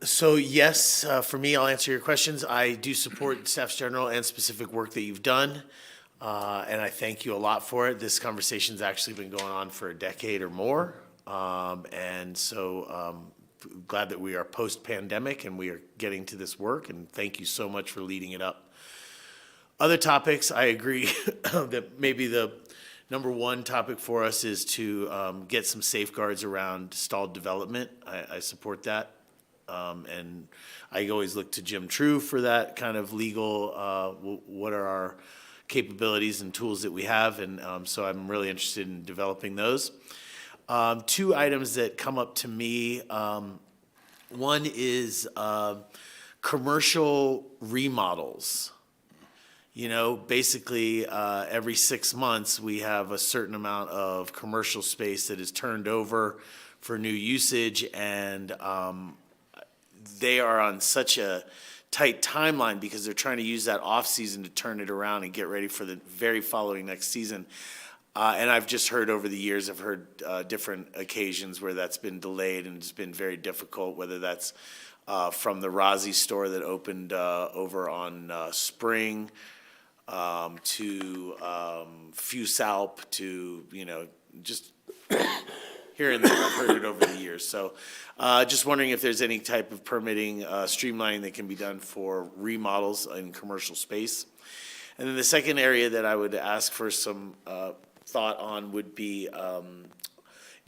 So yes, for me, I'll answer your questions. I do support staff's general and specific work that you've done, and I thank you a lot for it. This conversation's actually been going on for a decade or more, and so glad that we are post-pandemic and we are getting to this work, and thank you so much for leading it up. Other topics, I agree that maybe the number one topic for us is to get some safeguards around stalled development. I support that. And I always look to Jim True for that kind of legal, what are our capabilities and tools that we have, and so I'm really interested in developing those. Two items that come up to me, one is commercial remodels. You know, basically, every 6 months, we have a certain amount of commercial space that is turned over for new usage, and they are on such a tight timeline because they're trying to use that off-season to turn it around and get ready for the very following next season. And I've just heard over the years, I've heard different occasions where that's been delayed and it's been very difficult, whether that's from the Rozzi store that opened over on Spring, to Fusalp, to, you know, just here and there. I've heard it over the years. So just wondering if there's any type of permitting streamlining that can be done for remodels in commercial space. And then the second area that I would ask for some thought on would be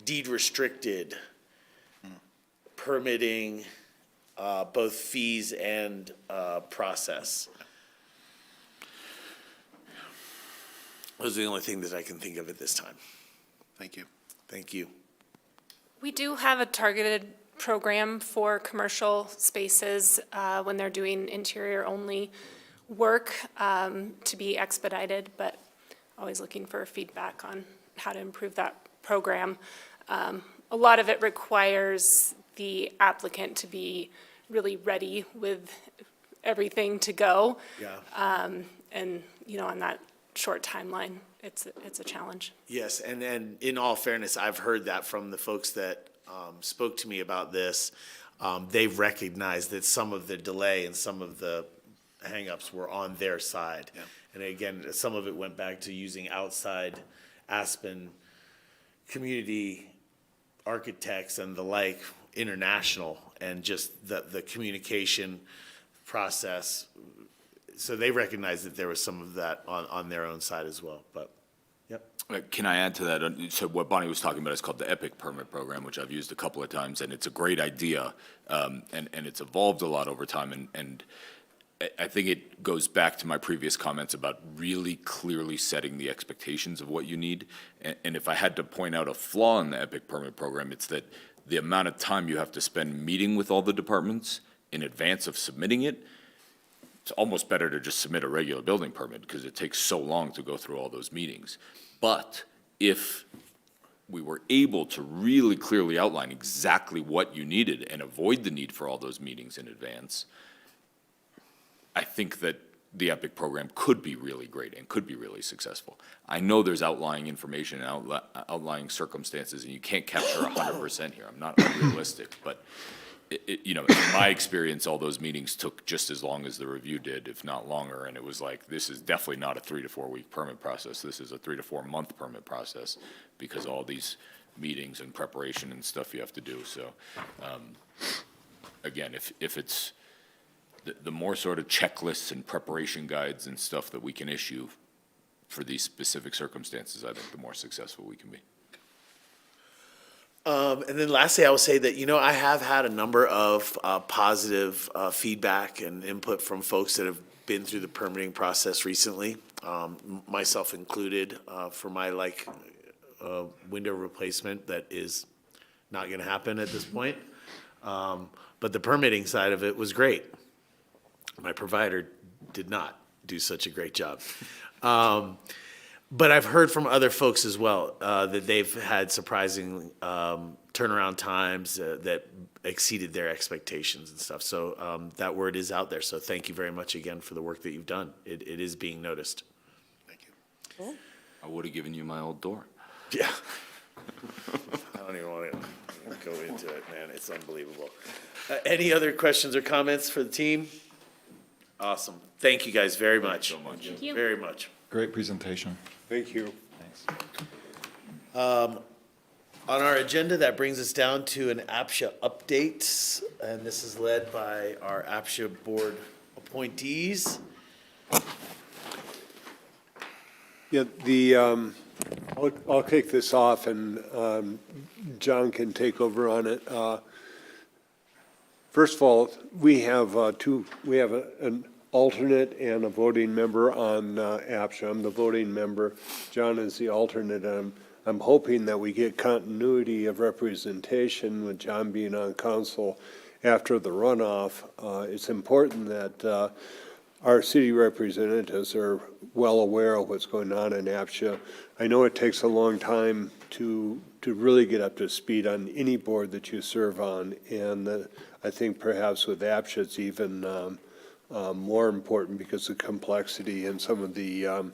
deed restricted permitting, both fees and process. Those are the only things that I can think of at this time. Thank you. Thank you. We do have a targeted program for commercial spaces when they're doing interior-only work to be expedited, but always looking for feedback on how to improve that program. A lot of it requires the applicant to be really ready with everything to go. Yeah. And, you know, on that short timeline, it's a challenge. Yes, and in all fairness, I've heard that from the folks that spoke to me about this. They've recognized that some of the delay and some of the hangups were on their side. Yeah. And again, some of it went back to using outside Aspen community architects and the like, international, and just the communication process. So they recognized that there was some of that on their own side as well, but, yep. Can I add to that? So what Bonnie was talking about is called the EPIC permit program, which I've used a couple of times, and it's a great idea, and it's evolved a lot over time, and I think it goes back to my previous comments about really clearly setting the expectations of what you need, and if I had to point out a flaw in the EPIC permit program, it's that the amount of time you have to spend meeting with all the departments in advance of submitting it. It's almost better to just submit a regular building permit because it takes so long to go through all those meetings. But if we were able to really clearly outline exactly what you needed and avoid the need for all those meetings in advance, I think that the EPIC program could be really great and could be really successful. I know there's outlying information and outlying circumstances, and you can't capture 100% here. I'm not unrealistic, but you know, in my experience, all those meetings took just as long as the review did, if not longer, and it was like, this is definitely not a 3 to 4 week permit process. This is a 3 to 4 month permit process because all these meetings and preparation and stuff you have to do. So, again, if it's the more sort of checklists and preparation guides and stuff that we can issue for these specific circumstances, I think the more successful we can be. And then lastly, I will say that, you know, I have had a number of positive feedback and input from folks that have been through the permitting process recently, myself included, for my window replacement that is not going to happen at this point. But the permitting side of it was great. My provider did not do such a great job. But I've heard from other folks as well, that they've had surprising, turnaround times, that exceeded their expectations and stuff. So, that word is out there. So thank you very much again for the work that you've done. It is being noticed. Thank you. I would have given you my old door. Yeah. I don't even want to go into it, man. It's unbelievable. Any other questions or comments for the team? Awesome. Thank you guys very much. so much. Thank you. Very much. Great presentation. Thank you. Thanks. On our agenda, that brings us down to an APCHA update, and this is led by our APCHA board appointees. Yeah, I'll kick this off and John can take over on it. First of all, we have an alternate and a voting member on APCHA. I'm the voting member. John is the alternate. I'm hoping that we get continuity of representation with John being on council after the runoff. It's important that our city representatives are well aware of what's going on in APCHA. I know it takes a long time to really get up to speed on any board that you serve on, and I think perhaps with APCHA it's even more important because of complexity and some of the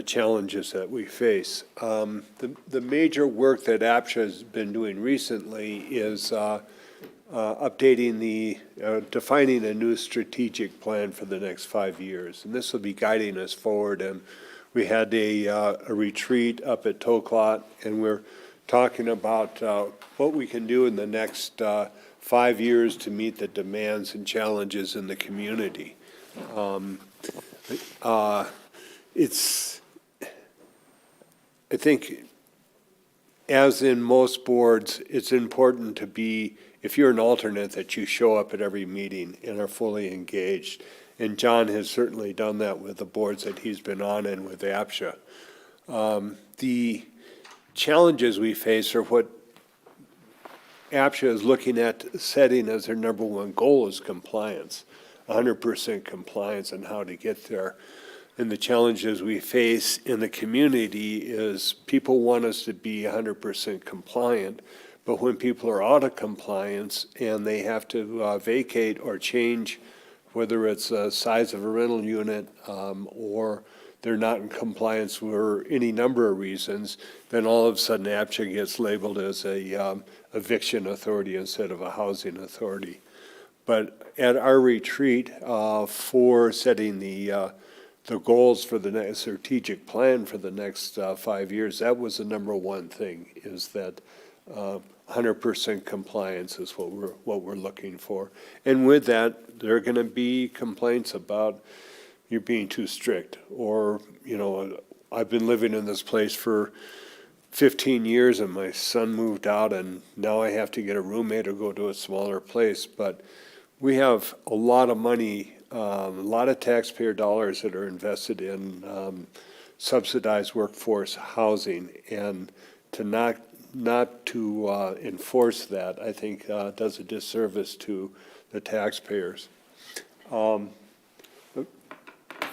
challenges that we face. The major work that APCHA has been doing recently is updating defining a new strategic plan for the next 5 years. And this will be guiding us forward. And we had a retreat up at Toklat, and we're talking about what we can do in the next 5 years to meet the demands and challenges in the community. I think, as in most boards, it's important to be, if you're an alternate, that you show up at every meeting and are fully engaged. And John has certainly done that with the boards that he's been on and with APCHA. The challenges we face are what APCHA is looking at setting as their number one goal is compliance, 100% compliance, and how to get there. And the challenges we face in the community is people want us to be 100% compliant, but when people are out of compliance and they have to vacate or change, whether it's the size of a rental unit or they're not in compliance for any number of reasons, then all of a sudden APCHA gets labeled as a eviction authority instead of a housing authority. But at our retreat for setting the goals for the next strategic plan for the next 5 years, that was the number one thing, is that 100% compliance is what we're looking for. And with that, there are going to be complaints about you're being too strict, or, you know, I've been living in this place for 15 years and my son moved out and now I have to get a roommate or go to a smaller place. But we have a lot of money, a lot of taxpayer dollars that are invested in subsidized workforce housing, and to not to enforce that, I think does a disservice to the taxpayers. The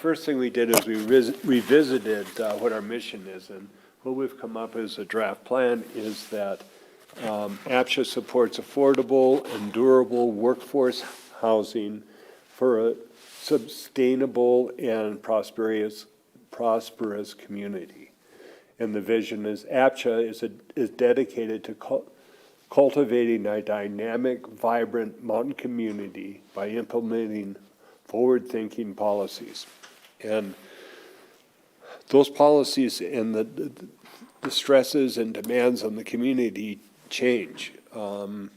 first thing we did is we revisited what our mission is, and what we've come up as a draft plan is that APCHA supports affordable and durable workforce housing for a sustainable and prosperous community. And the vision is APCHA is dedicated to cultivating a dynamic, vibrant mountain community by implementing forward-thinking policies. And those policies and the stresses and demands on the community change. One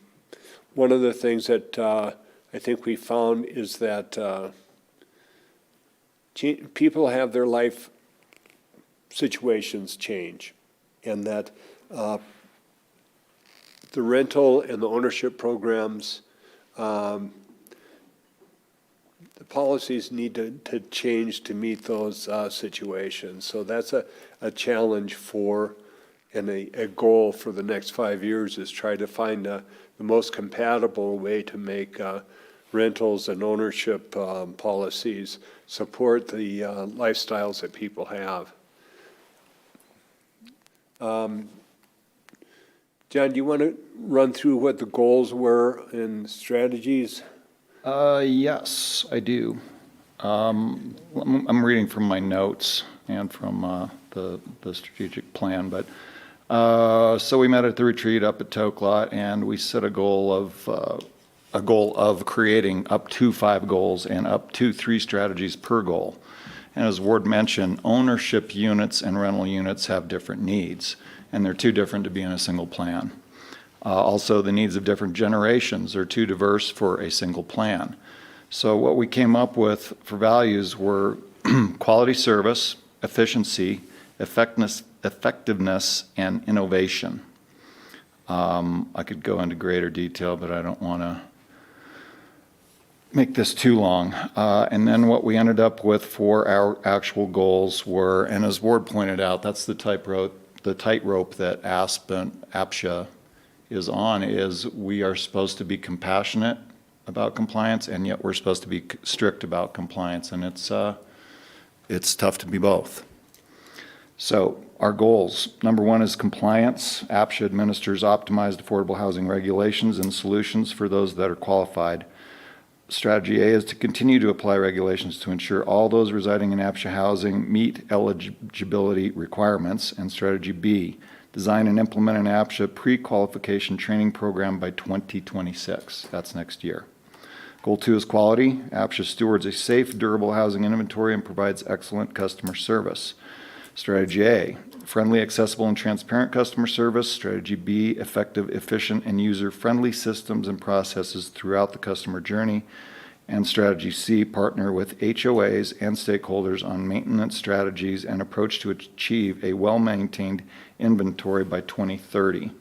of the things that I think we found is that people have their life situations change, and that the rental and the ownership programs, the policies need to change to meet those situations. So that's a challenge for, and a goal for the next 5 years, is try to find the most compatible way to make rentals and ownership policies support the lifestyles that people have. John, do you want to run through what the goals were and strategies? Yes, I do. I'm reading from my notes and from the strategic plan, but so we met at the retreat up at Toklot, and we set a goal of creating up to 5 goals and up to 3 strategies per goal. And as Ward mentioned, ownership units and rental units have different needs, and they're too different to be in a single plan. Also, the needs of different generations are too diverse for a single plan. So what we came up with for values were quality service, efficiency, effectiveness, and innovation. I could go into greater detail, but I don't want to make this too long. And then what we ended up with for our actual goals were, and as Ward pointed out, that's the tightrope that Aspen, APCHA is on, is we are supposed to be compassionate about compliance, and yet we're supposed to be strict about compliance, and it's tough to be both. So our goals, number 1 is compliance. APCHA administers optimized affordable housing regulations and solutions for those that are qualified. Strategy A is to continue to apply regulations to ensure all those residing in APCHA housing meet eligibility requirements. And strategy B, design and implement an APCHA pre-qualification training program by 2026. That's next year. Goal 2 is quality. APCHA stewards a safe, durable housing inventory and provides excellent customer service. Strategy A, friendly, accessible, and transparent customer service. Strategy B, effective, efficient, and user-friendly systems and processes throughout the customer journey. And strategy C, partner with HOAs and stakeholders on maintenance strategies and approach to achieve a well-maintained inventory by 2030.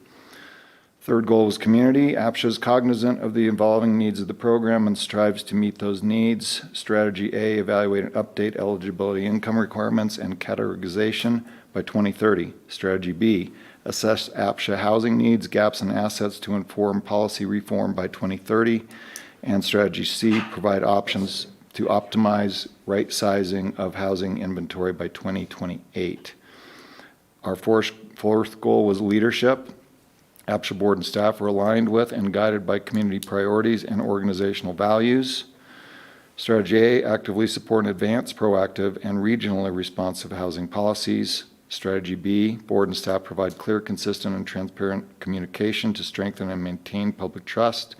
Third goal is community. APCHA is cognizant of the evolving needs of the program and strives to meet those needs. Strategy A, evaluate and update eligibility income requirements and categorization by 2030. Strategy B, assess APCHA housing needs, gaps, and assets to inform policy reform by 2030. And strategy C, provide options to optimize right sizing of housing inventory by 2028. Our fourth goal was leadership. APCHA board and staff were aligned with and guided by community priorities and organizational values. Strategy A, actively support and advance proactive and regionally responsive housing policies. Strategy B, board and staff provide clear, consistent, and transparent communication to strengthen and maintain public trust.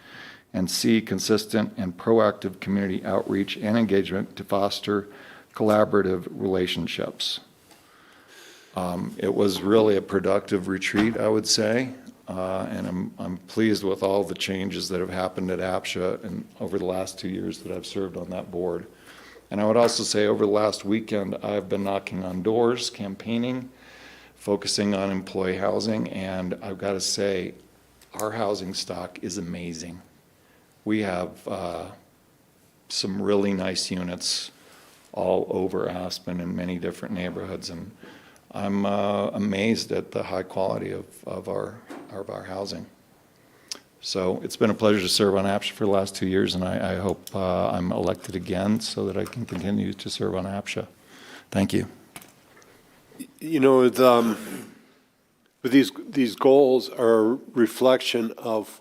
And C, consistent and proactive community outreach and engagement to foster collaborative relationships. It was really a productive retreat, I would say. And I'm pleased with all the changes that have happened at APCHA and over the last 2 years that I've served on that board. And I would also say over the last weekend, I've been knocking on doors, campaigning, focusing on employee housing, and I've got to say, our housing stock is amazing. We have some really nice units all over Aspen in many different neighborhoods, and I'm amazed at the high quality of our housing. So it's been a pleasure to serve on APCHA for the last 2 years, and I hope I'm elected again so that I can continue to serve on APCHA. Thank you. You know, with these goals are a reflection of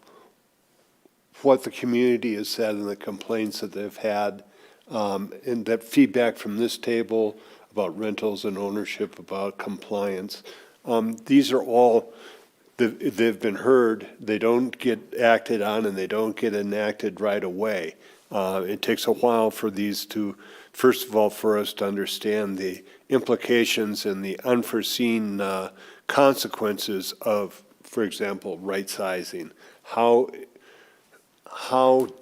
what the community has said and the complaints that they've had, and that feedback from this table about rentals and ownership, about compliance. These are all, they've been heard, they don't get acted on, and they don't get enacted right away. It takes a while for these to, first of all, for us to understand the implications and the unforeseen consequences of, for example, right sizing. How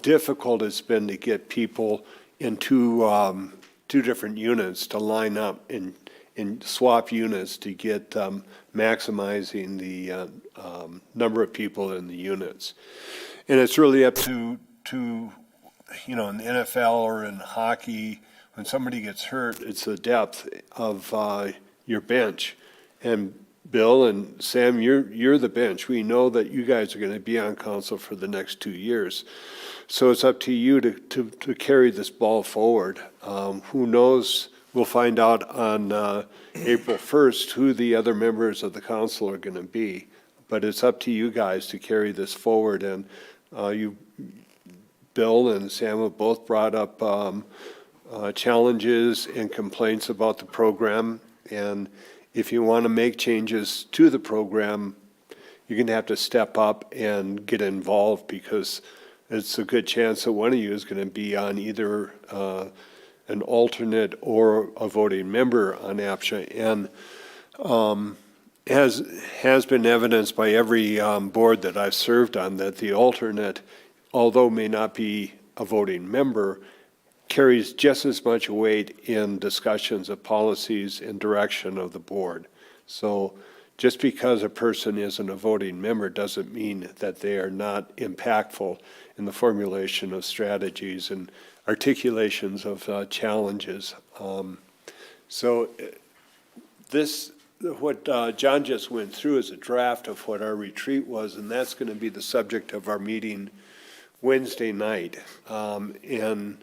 difficult it's been to get people into two different units to line up and swap units to get maximizing the number of people in the units. And it's really up to you know, in the NFL or in hockey, when somebody gets hurt, it's the depth of your bench. And Bill and Sam, you're the bench. We know that you guys are going to be on council for the next 2 years. So it's up to you to carry this ball forward. Who knows? We'll find out on April 1st who the other members of the council are going to be. But it's up to you guys to carry this forward. And you, Bill and Sam have both brought up challenges and complaints about the program. And if you want to make changes to the program, you're going to have to step up and get involved, because it's a good chance that one of you is going to be on either an alternate or a voting member on APCHA. And has been evidenced by every board that I've served on, that the alternate, although may not be a voting member, carries just as much weight in discussions of policies and direction of the board. So just because a person isn't a voting member doesn't mean that they are not impactful in the formulation of strategies and articulations of challenges. So this, what John just went through is a draft of what our retreat was, and that's going to be the subject of our meeting Wednesday night. And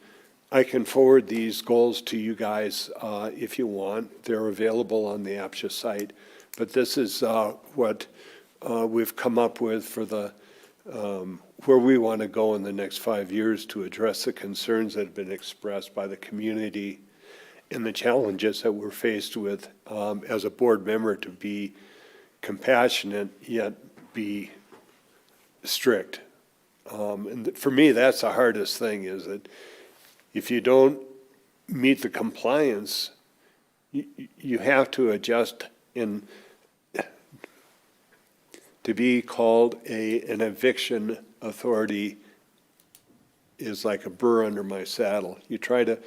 I can forward these goals to you guys if you want. They're available on the APCHA site. But this is what we've come up with for the where we want to go in the next 5 years to address the concerns that have been expressed by the community and the challenges that we're faced with as a board member, to be compassionate yet be strict. And for me, that's the hardest thing, is that if you don't meet the compliance, you have to adjust. In to be called an eviction authority is like a burr under my saddle. You try to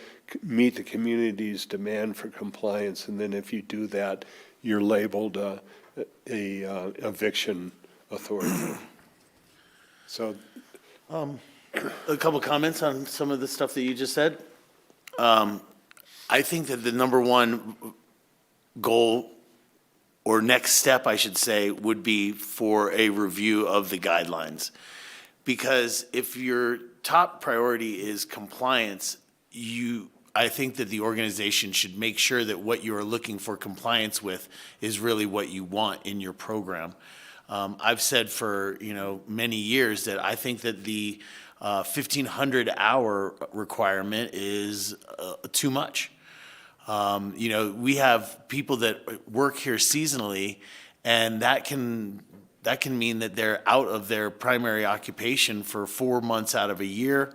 meet the community's demand for compliance, and then if you do that, you're labeled a eviction authority. So, a couple comments on some of the stuff that you just said. I think that the number one goal, or next step, I should say, would be for a review of the guidelines. Because if your top priority is compliance, I think that the organization should make sure that what you are looking for compliance with is really what you want in your program. I've said for many years that I think that the 1,500-hour requirement is too much. We have people that work here seasonally, and that can mean that they're out of their primary occupation for 4 months out of a year.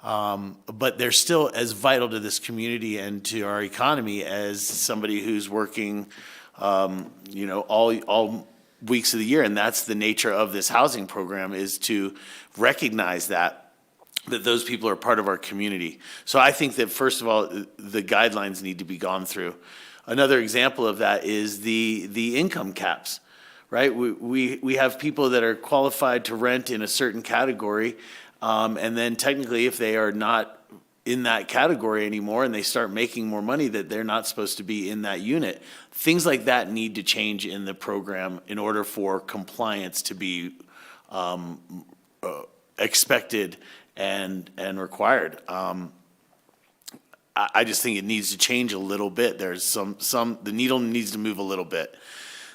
But they're still as vital to this community and to our economy as somebody who's working, all weeks of the year. And that's the nature of this housing program, is to recognize that those people are part of our community. So I think that, first of all, the guidelines need to be gone through. Another example of that is the income caps, right? We have people that are qualified to rent in a certain category, and then technically, if they are not in that category anymore and they start making more money, that they're not supposed to be in that unit. Things like that need to change in the program in order for compliance to be expected and required. I just think it needs to change a little bit. There's the needle needs to move a little bit.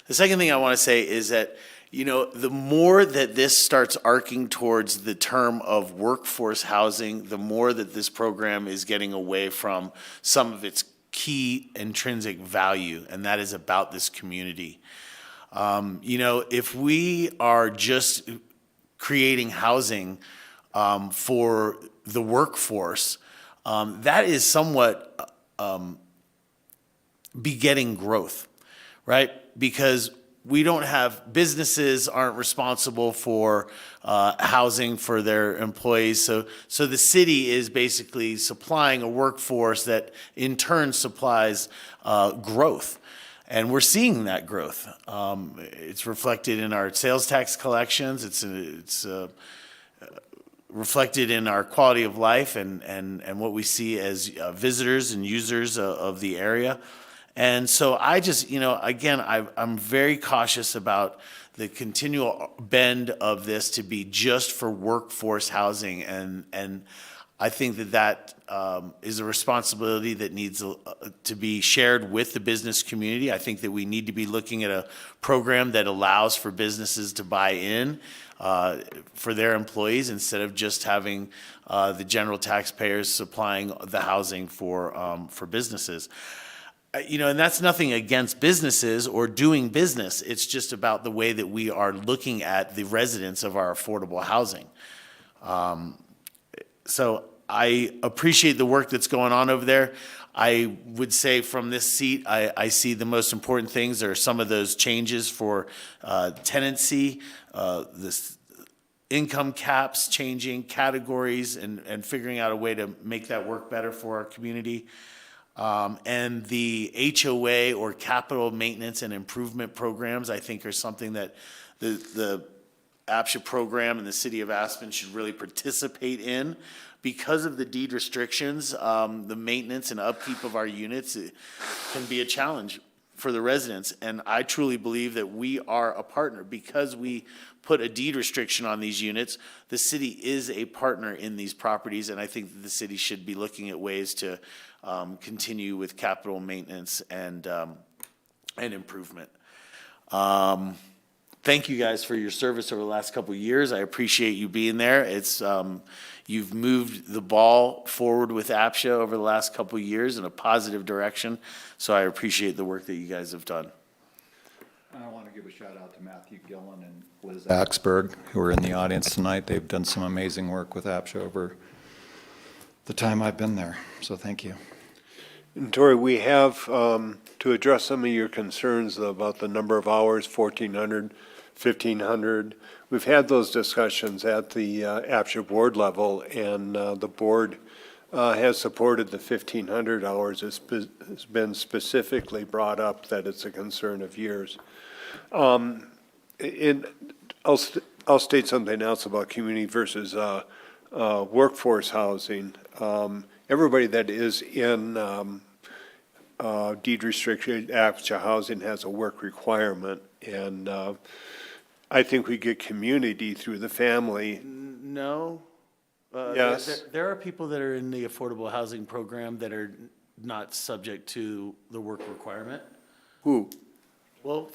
The second thing I want to say is that, the more that this starts arcing towards the term of workforce housing, the more that this program is getting away from some of its key intrinsic value, and that is about this community. If we are just creating housing for the workforce, that is somewhat begetting growth, right? Because we don't have, businesses aren't responsible for housing for their employees. So the city is basically supplying a workforce that in turn supplies growth. And we're seeing that growth. It's reflected in our sales tax collections. It's reflected in our quality of life and what we see as visitors and users of the area. And so I just, again, I'm very cautious about the continual bend of this to be just for workforce housing. And I think that is a responsibility that needs to be shared with the business community. I think that we need to be looking at a program that allows for businesses to buy in for their employees instead of just having the general taxpayers supplying the housing for businesses. And that's nothing against businesses or doing business. It's just about the way that we are looking at the residents of our affordable housing. So I appreciate the work that's going on over there. I would say from this seat, I see the most important things are some of those changes for tenancy, this income caps changing, categories, and figuring out a way to make that work better for our community. And the HOA or capital maintenance and improvement programs, I think, are something that the APCHA program and the city of Aspen should really participate in. Because of the deed restrictions, the maintenance and upkeep of our units can be a challenge for the residents. And I truly believe that we are a partner. Because we put a deed restriction on these units, the city is a partner in these properties, and I think that the city should be looking at ways to continue with capital maintenance and improvement. Thank you guys for your service over the last couple of years. I appreciate you being there. It's you've moved the ball forward with APCHA over the last couple of years in a positive direction, so I appreciate the work that you guys have done. And I want to give a shout out to Matthew Gillen and Liz Axberg, who are in the audience tonight. They've done some amazing work with APCHA over the time I've been there, so thank you. And Tori, we have, to address some of your concerns about the number of hours, 1,400, 1,500, we've had those discussions at the APCHA board level, and the board has supported the 1,500 hours. It's been specifically brought up that it's a concern of yours. I'll state something else about community versus workforce housing. Everybody that is in deed restricted APCHA housing has a work requirement, and I think we get community through the family. No. Yes. There are people that are in the affordable housing program that are not subject to the work requirement. Who? Well,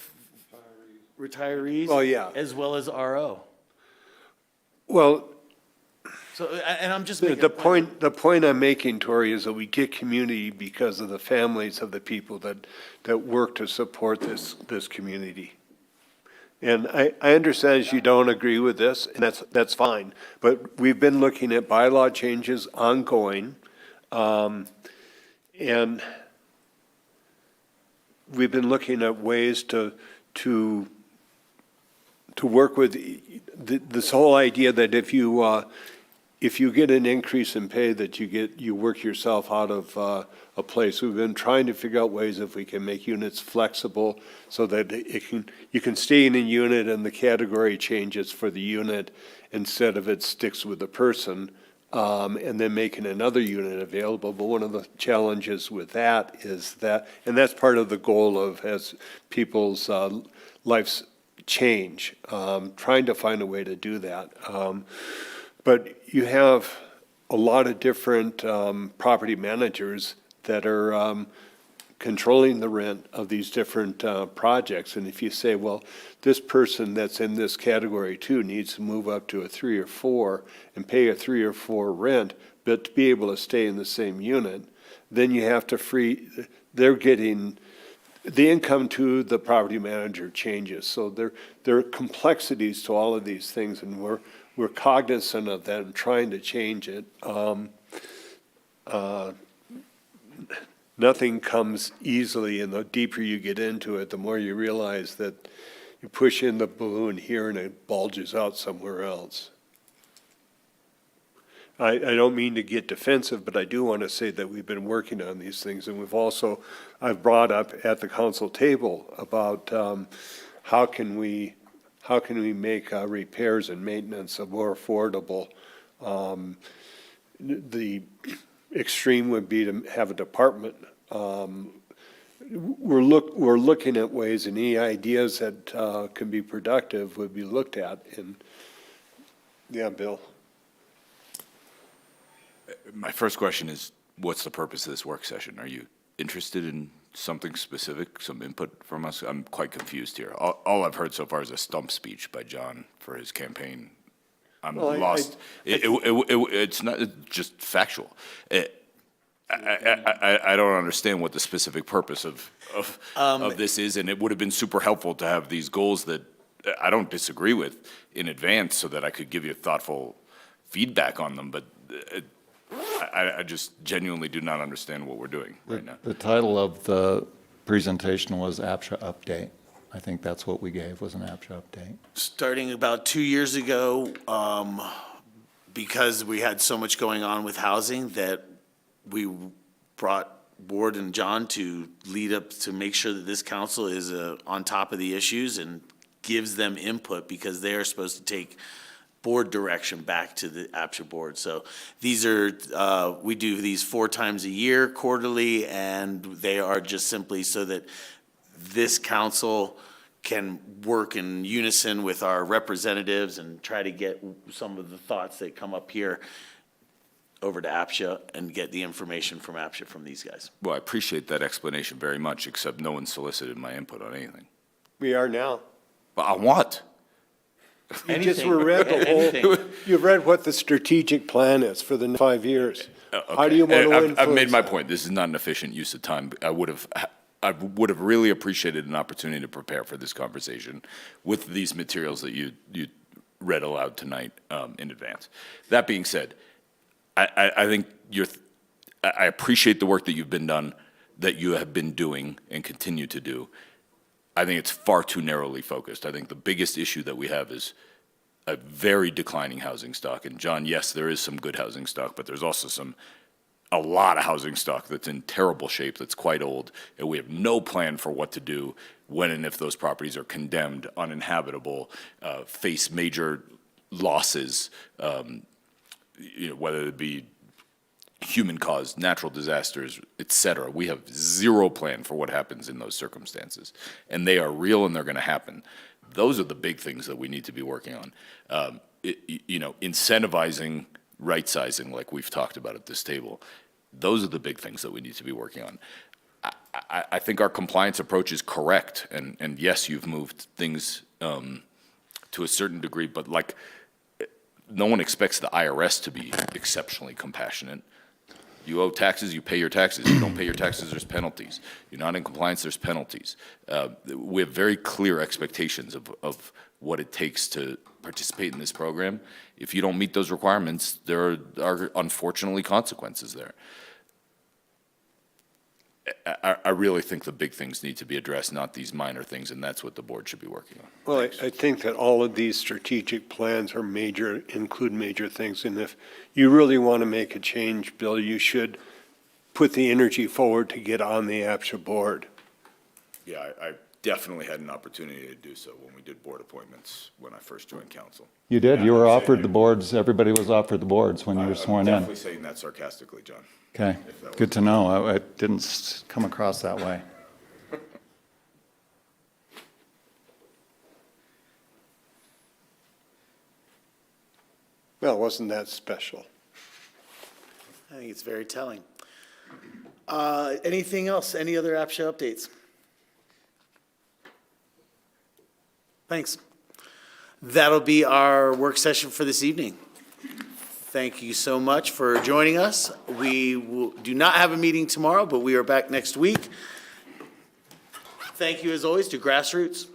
retirees. Well, yeah. As well as RO. Well, So, and I'm just making the point I'm making, Tori, is that we get community because of the families of the people that work to support this community. And I understand you don't agree with this, and that's fine. But we've been looking at bylaw changes ongoing, and we've been looking at ways to work with this whole idea that if you get an increase in pay, that you work yourself out of a place. We've been trying to figure out ways if we can make units flexible so that you can stay in a unit and the category changes for the unit instead of it sticks with the person, and then making another unit available. But one of the challenges with that is that, and that's part of the goal of as people's lives change, trying to find a way to do that. But you have a lot of different property managers that are controlling the rent of these different projects. And if you say, well, this person that's in this category 2 needs to move up to a 3 or 4 and pay a 3 or 4 rent, but to be able to stay in the same unit, then you have to they're getting, the income to the property manager changes. So there are complexities to all of these things, and we're cognizant of that and trying to change it. Nothing comes easily, and the deeper you get into it, the more you realize that you push in the balloon here and it bulges out somewhere else. I don't mean to get defensive, but I do want to say that we've been working on these things, and I've brought up at the council table about how can we make repairs and maintenance more affordable. The extreme would be to have a department we're looking at ways, and any ideas that can be productive would be looked at. And yeah, Bill. My first question is, what's the purpose of this work session? Are you interested in something specific, some input from us? I'm quite confused here. All I've heard so far is a stump speech by John for his campaign. I'm lost. It's not it's just factual. I don't understand what the specific purpose of this is, and it would have been super helpful to have these goals that I don't disagree with in advance so that I could give you thoughtful feedback on them, but I just genuinely do not understand what we're doing right now. The title of the presentation was APCHA Update. I think that's what we gave, was an APCHA update. Starting about 2 years ago, because we had so much going on with housing, that we brought Ward and John to lead up to make sure that this council is on top of the issues and gives them input, because they are supposed to take board direction back to the APCHA board. So these are, we do these 4 times a year, quarterly, and they are just simply so that this council can work in unison with our representatives and try to get some of the thoughts that come up here over to APCHA and get the information from APCHA from these guys. Well, I appreciate that explanation very much, except no one solicited my input on anything. We are now. But on what? You just read the whole, you read what the strategic plan is for the next 5 years. How do you want to influence I've made my that? point. This is not an efficient use of time. I would have really appreciated an opportunity to prepare for this conversation with these materials that you read aloud tonight in advance. That being said, I think I appreciate the work that that you have been doing and continue to do. I think it's far too narrowly focused. I think the biggest issue that we have is a very declining housing stock. And John, yes, there is some good housing stock, but there's also a lot of housing stock that's in terrible shape, that's quite old, and we have no plan for what to do when and if those properties are condemned, uninhabitable, face major losses, whether it be human-caused, natural disasters, et cetera. We have zero plan for what happens in those circumstances, and they are real and they're going to happen. Those are the big things that we need to be working on. Incentivizing, right-sizing, like we've talked about at this table, those are the big things that we need to be working on. I think our compliance approach is correct, and yes, you've moved things to a certain degree, but no one expects the IRS to be exceptionally compassionate. You owe taxes, you pay your taxes. You don't pay your taxes, there's penalties. You're not in compliance, there's penalties. We have very clear expectations of what it takes to participate in this program. If you don't meet those requirements, there are unfortunately consequences there. I really think the big things need to be addressed, not these minor things, and that's what the board should be working on. Well, I think that all of these strategic plans are include major things. And if you really want to make a change, Bill, you should put the energy forward to get on the APCHA board. Yeah, I definitely had an opportunity to do so when we did board appointments when I first joined council. You did, you were offered the boards, everybody was offered the boards when you were sworn I'm in. definitely saying that sarcastically, John. Okay, good to know. I didn't come across that way. Well, wasn't that special? I think it's very telling. Anything else? Any other APCHA updates? Thanks. That'll be our work session for this evening. Thank you so much for joining us. We do not have a meeting tomorrow, but we are back next week. Thank you, as always, to Grassroots.